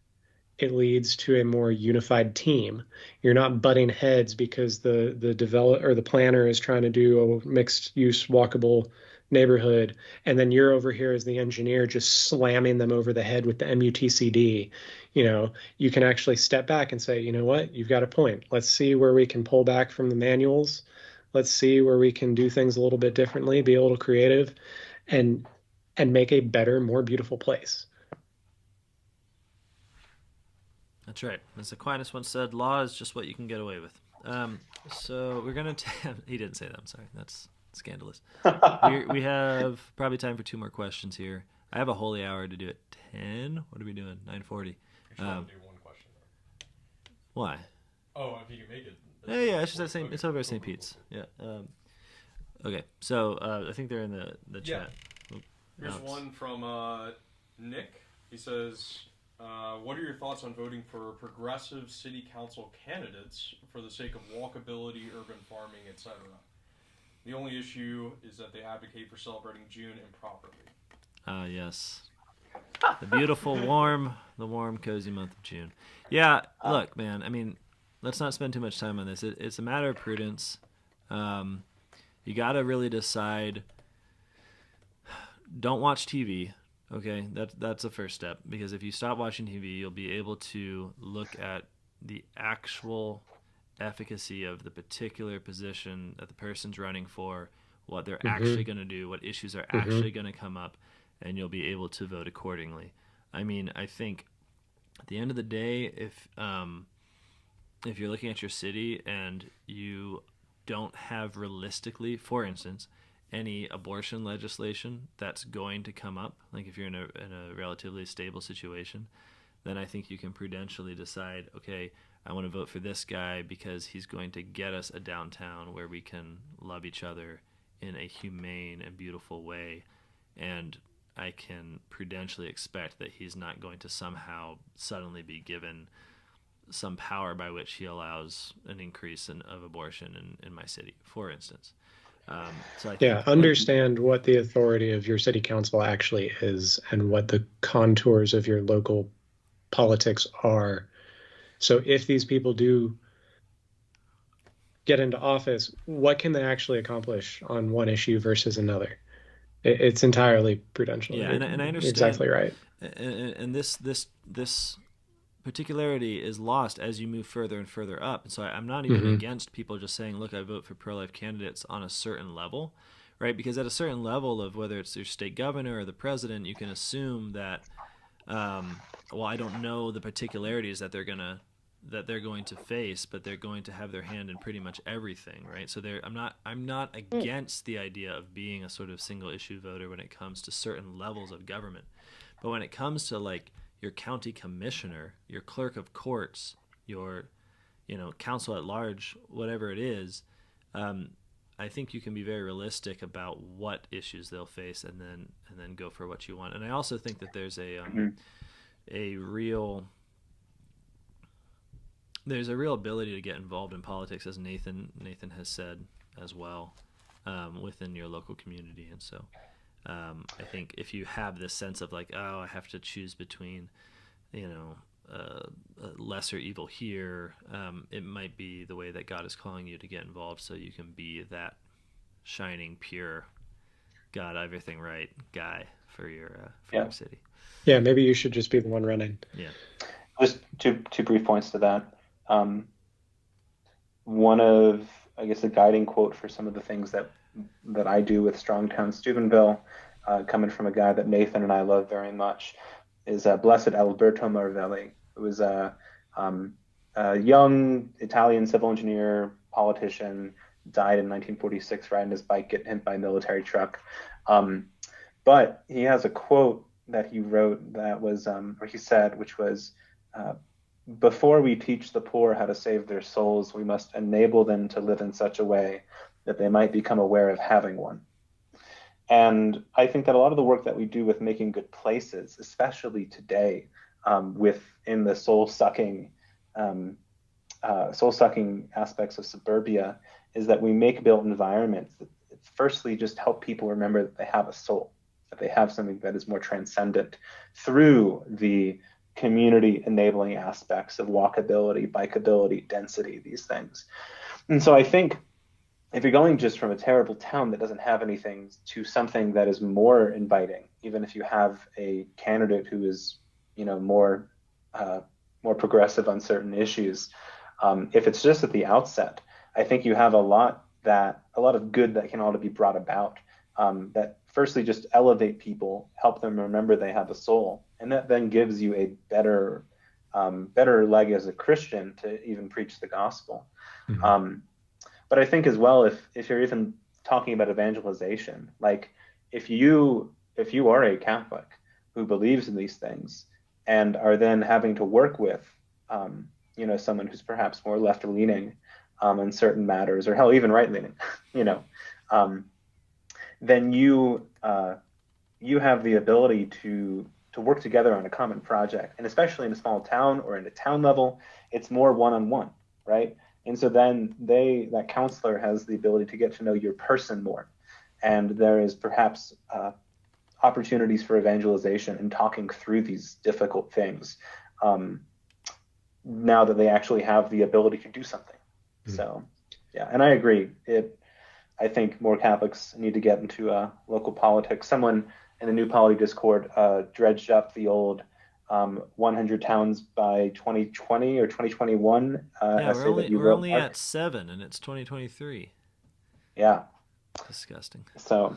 It leads to a more unified team. You're not butting heads because the develop or the planner is trying to do a mixed use walkable neighborhood, and then you're over here as the engineer just slamming them over the head with the MUTCD. You can actually step back and say, you know what, you've got a point. Let's see where we can pull back from the manuals. Let's see where we can do things a little bit differently, be a little creative, and make a better, more beautiful place. That's right. As Aquinas once said, law is just what you can get away with. So we're going to... He didn't say that. I'm sorry. That's scandalous. We have probably time for 2 more questions here. I have a holy hour to do at 10. What are we doing? 9:40. You should only do one question, though. Why? Oh, if you can make it. Yeah, it's just that same. It's over at St. Pete's. Yeah. Okay. So I think they're in the chat. Yeah. Here's one from Nick. He says, what are your thoughts on voting for progressive city council candidates for the sake of walkability, urban farming, etc.? The only issue is that they advocate for celebrating June improperly. Yes. The beautiful, warm, cozy month of June. Yeah, look, man, I mean, let's not spend too much time on this. It's a matter of prudence. You got to really decide. Don't watch TV, okay? That's the first step, because if you stop watching TV, you'll be able to look at the actual efficacy of the particular position that the person's running for, what they're actually going to do, what issues are actually going to come up, and you'll be able to vote accordingly. I mean, I think at the end of the day, if you're looking at your city and you don't have realistically, for instance, any abortion legislation that's going to come up, like if you're in a relatively stable situation, then I think you can prudentially decide, okay, I want to vote for this guy because he's going to get us a downtown where we can love each other in a humane and beautiful way, and I can prudentially expect that he's not going to somehow suddenly be given some power by which he allows an increase of abortion in my city, for instance. So I think, understand what the authority of your city council actually is and what the contours of your local politics are. So if these people do get into office, what can they actually accomplish on one issue versus another? It's entirely prudential. Yeah, and I understand. Exactly right. And this particularity is lost as you move further and further up. And so I'm not even against people just saying, look, I vote for pro-life candidates on a certain level, right? Because at a certain level of whether it's your state governor or the president, you can assume that, well, I don't know the particularities that they're going to face, but they're going to have their hand in pretty much everything, right? So I'm not against the idea of being a sort of single issue voter when it comes to certain levels of government. But when it comes to like your county commissioner, your clerk of courts, your council at large, whatever it is, I think you can be very realistic about what issues they'll face and then go for what you want. And I also think that there's a real ability to get involved in politics, as Nathan has said as well, within your local community. And so I think if you have this sense of like, oh, I have to choose between, a lesser evil here, it might be the way that God is calling you to get involved so you can be that shining, pure, got everything right guy for your city. Yeah, maybe you should just be the one running. Yeah. Just two brief points to that. One of, I guess, a guiding quote for some of the things that I do with Strongtown Steubenville, coming from a guy that Nathan and I love very much, is Blessed Alberto Marvelli, who was a young Italian civil engineer, politician, died in 1946 riding his bike, getting hit by a military truck. But he has a quote that he wrote that was, or he said, which was, before we teach the poor how to save their souls, we must enable them to live in such a way that they might become aware of having one. And I think that a lot of the work that we do with making good places, especially today, within the soul-sucking aspects of suburbia, is that we make built environments that firstly just help people remember that they have a soul, that they have something that is more transcendent through the community enabling aspects of walkability, bikeability, density, these things. And so I think if you're going just from a terrible town that doesn't have anything to something that is more inviting, even if you have a candidate who is, more progressive on certain issues, if it's just at the outset, I think you have a lot of good that can ought to be brought about, that firstly just elevate people, help them remember they have a soul, and that then gives you a better leg as a Christian to even preach the gospel. Mm-hmm. But I think as well, if you're even talking about evangelization, like if you are a Catholic who believes in these things and are then having to work with, someone who's perhaps more left-leaning in certain matters, or hell, even right-leaning, then you have the ability to work together on a common project. And especially in a small town or in a town level, it's more one-on-one, right? And so then that counselor has the ability to get to know your person more. And there is perhaps opportunities for evangelization and talking through these difficult things now that they actually have the ability to do something. Mm-hmm. So, yeah, and I agree. I think more Catholics need to get into local politics. Someone in the New Polity Discord dredged up the old 100 towns by 2020 or 2021. Yeah, we're only at 7, and it's 2023. Yeah. Disgusting. So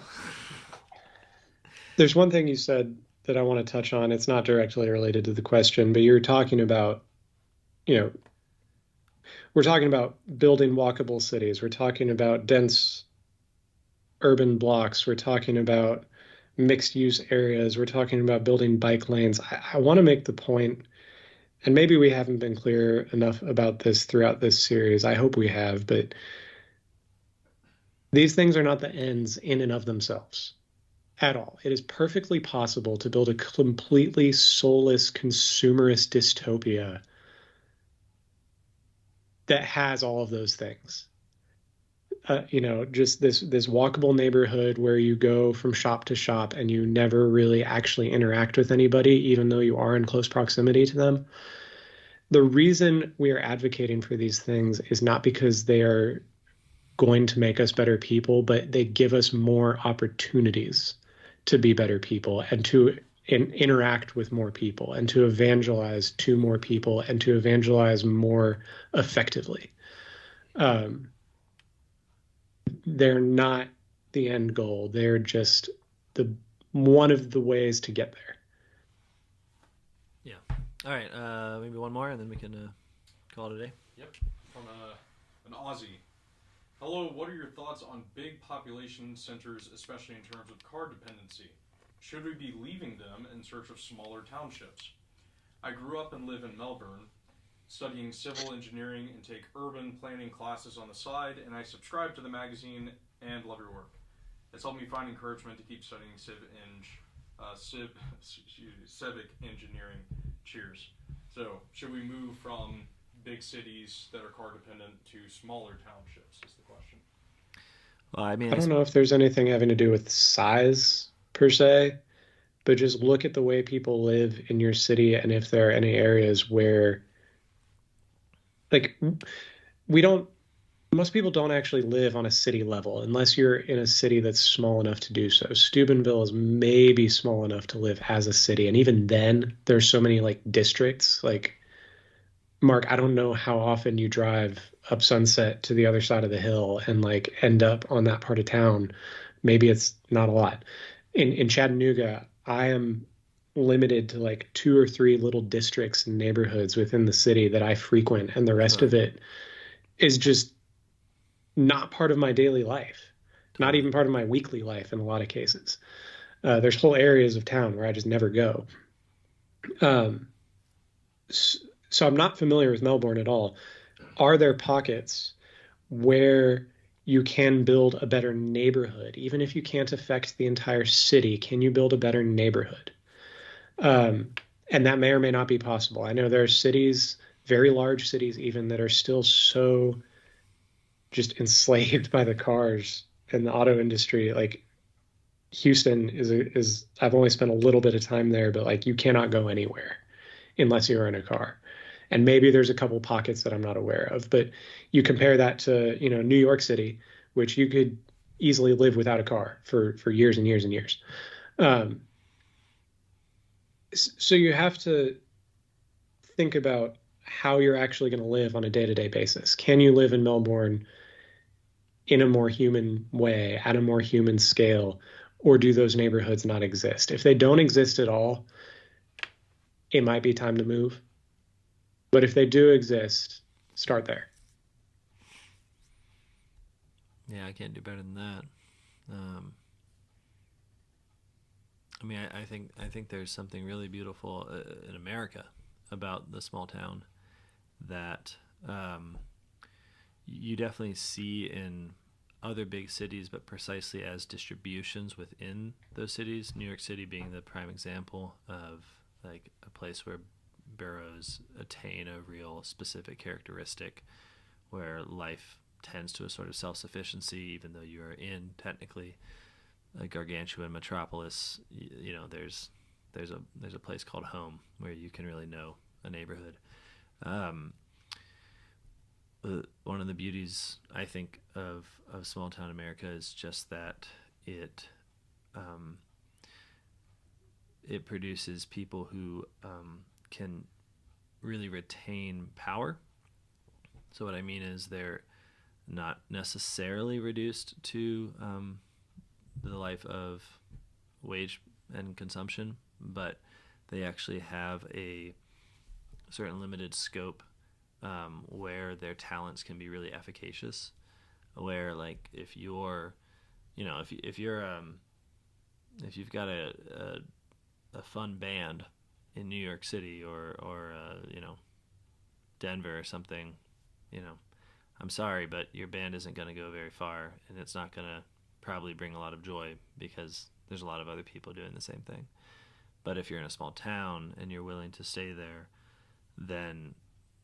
there's one thing you said that I want to touch on. It's not directly related to the question, but you're talking about, we're talking about building walkable cities. We're talking about dense urban blocks. We're talking about mixed use areas. We're talking about building bike lanes. I want to make the point, and maybe we haven't been clear enough about this throughout this series. I hope we have, but these things are not the ends in and of themselves at all. It is perfectly possible to build a completely soulless consumerist dystopia that has all of those things. Just this walkable neighborhood where you go from shop to shop and you never really actually interact with anybody, even though you are in close proximity to them. The reason we are advocating for these things is not because they are going to make us better people, but they give us more opportunities to be better people and to interact with more people and to evangelize to more people and to evangelize more effectively. They're not the end goal. They're just one of the ways to get there. Yeah. All right. Maybe one more, and then we can call it a day. Yep. From an Aussie. Hello. What are your thoughts on big population centers, especially in terms of car dependency? Should we be leaving them in search of smaller townships? I grew up and live in Melbourne, studying civil engineering and take urban planning classes on the side, and I subscribe to the magazine and love your work. It's helped me find encouragement to keep studying civic engineering. Cheers. So, should we move from big cities that are car dependent to smaller townships is the question. Well, I mean, I don't know if there's anything having to do with size per se, but just look at the way people live in your city and if there are any areas where most people don't actually live on a city level unless you're in a city that's small enough to do so. Steubenville is maybe small enough to live as a city. And even then there's so many districts. Mark, I don't know how often you drive up Sunset to the other side of the hill and end up on that part of town. Maybe it's not a lot. In Chattanooga, I am limited to 2 or 3 little districts and neighborhoods within the city that I frequent, and the rest of it is just not part of my daily life, not even part of my weekly life in a lot of cases. There's whole areas of town where I just never go. So I'm not familiar with Melbourne at all. Are there pockets where you can build a better neighborhood? Even if you can't affect the entire city, can you build a better neighborhood? And that may or may not be possible. I know there are cities, very large cities even, that are still so just enslaved by the cars and the auto industry. Like Houston is I've only spent a little bit of time there, but like you cannot go anywhere unless you're in a car. And maybe there's a couple pockets that I'm not aware of, but you compare that to, New York City, which you could easily live without a car for years and years and years. So you have to think about how you're actually going to live on a day-to-day basis. Can you live in Melbourne in a more human way, at a more human scale, or do those neighborhoods not exist? If they don't exist at all, it might be time to move. But if they do exist, start there. Yeah, I can't do better than that. I mean, I think there's something really beautiful in America about the small town that you definitely see in other big cities, but precisely as distributions within those cities. New York City being the prime example of like a place where boroughs attain a real specific characteristic where life tends to a sort of self-sufficiency, even though you are in technically a gargantuan metropolis. There's a place called home where you can really know a neighborhood. One of the beauties, I think, of small town America is just that it produces people who can really retain power. So what I mean is they're not necessarily reduced to the life of wage and consumption, but they actually have a certain limited scope where their talents can be really efficacious. Where like if you're, if you've got a fun band in New York City or Denver or something, I'm sorry, but your band isn't going to go very far, and it's not going to probably bring a lot of joy because there's a lot of other people doing the same thing. But if you're in a small town and you're willing to stay there, then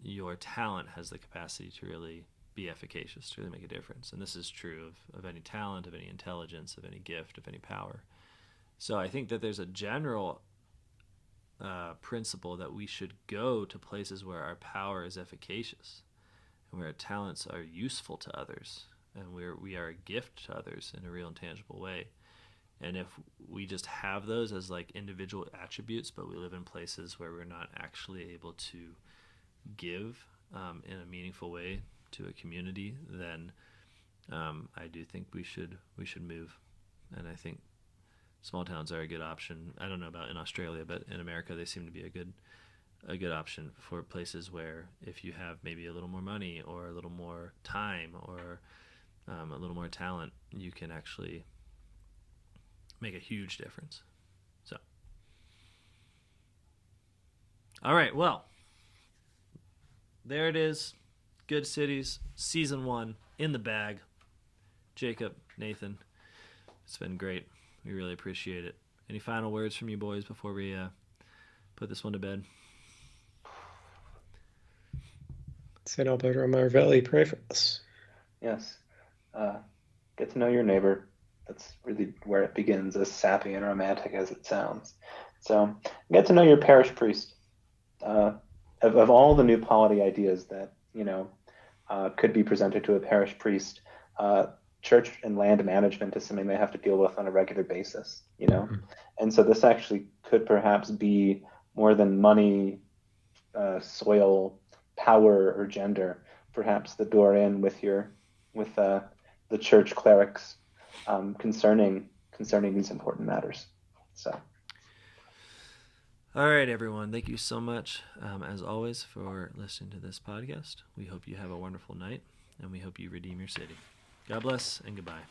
your talent has the capacity to really be efficacious, to really make a difference. And this is true of any talent, of any intelligence, of any gift, of any power. So I think that there's a general principle that we should go to places where our power is efficacious and where our talents are useful to others and where we are a gift to others in a real and tangible way. And if we just have those as like individual attributes, but we live in places where we're not actually able to give in a meaningful way to a community, then I do think we should move. And I think small towns are a good option. I don't know about in Australia, but in America they seem to be a good option for places where if you have maybe a little more money or a little more time or a little more talent, you can actually make a huge difference. So, all right, well, there it is. Good Cities, Season 1, in the bag. Jacob, Nathan, it's been great. We really appreciate it. Any final words from you boys before we put this one to bed? St. Alberto Marvelli, pray for us. Yes. Get to know your neighbor. That's really where it begins, as sappy and romantic as it sounds. So get to know your parish priest. Of all the new polity ideas that, could be presented to a parish priest, church and land management is something they have to deal with on a regular basis, Mm-hmm. And so this actually could perhaps be more than money, soil, power, or gender, perhaps the door in with the church clerics concerning these important matters. So. All right, everyone. Thank you so much, as always, for listening to this podcast. We hope you have a wonderful night, and we hope you redeem your city. God bless, and goodbye.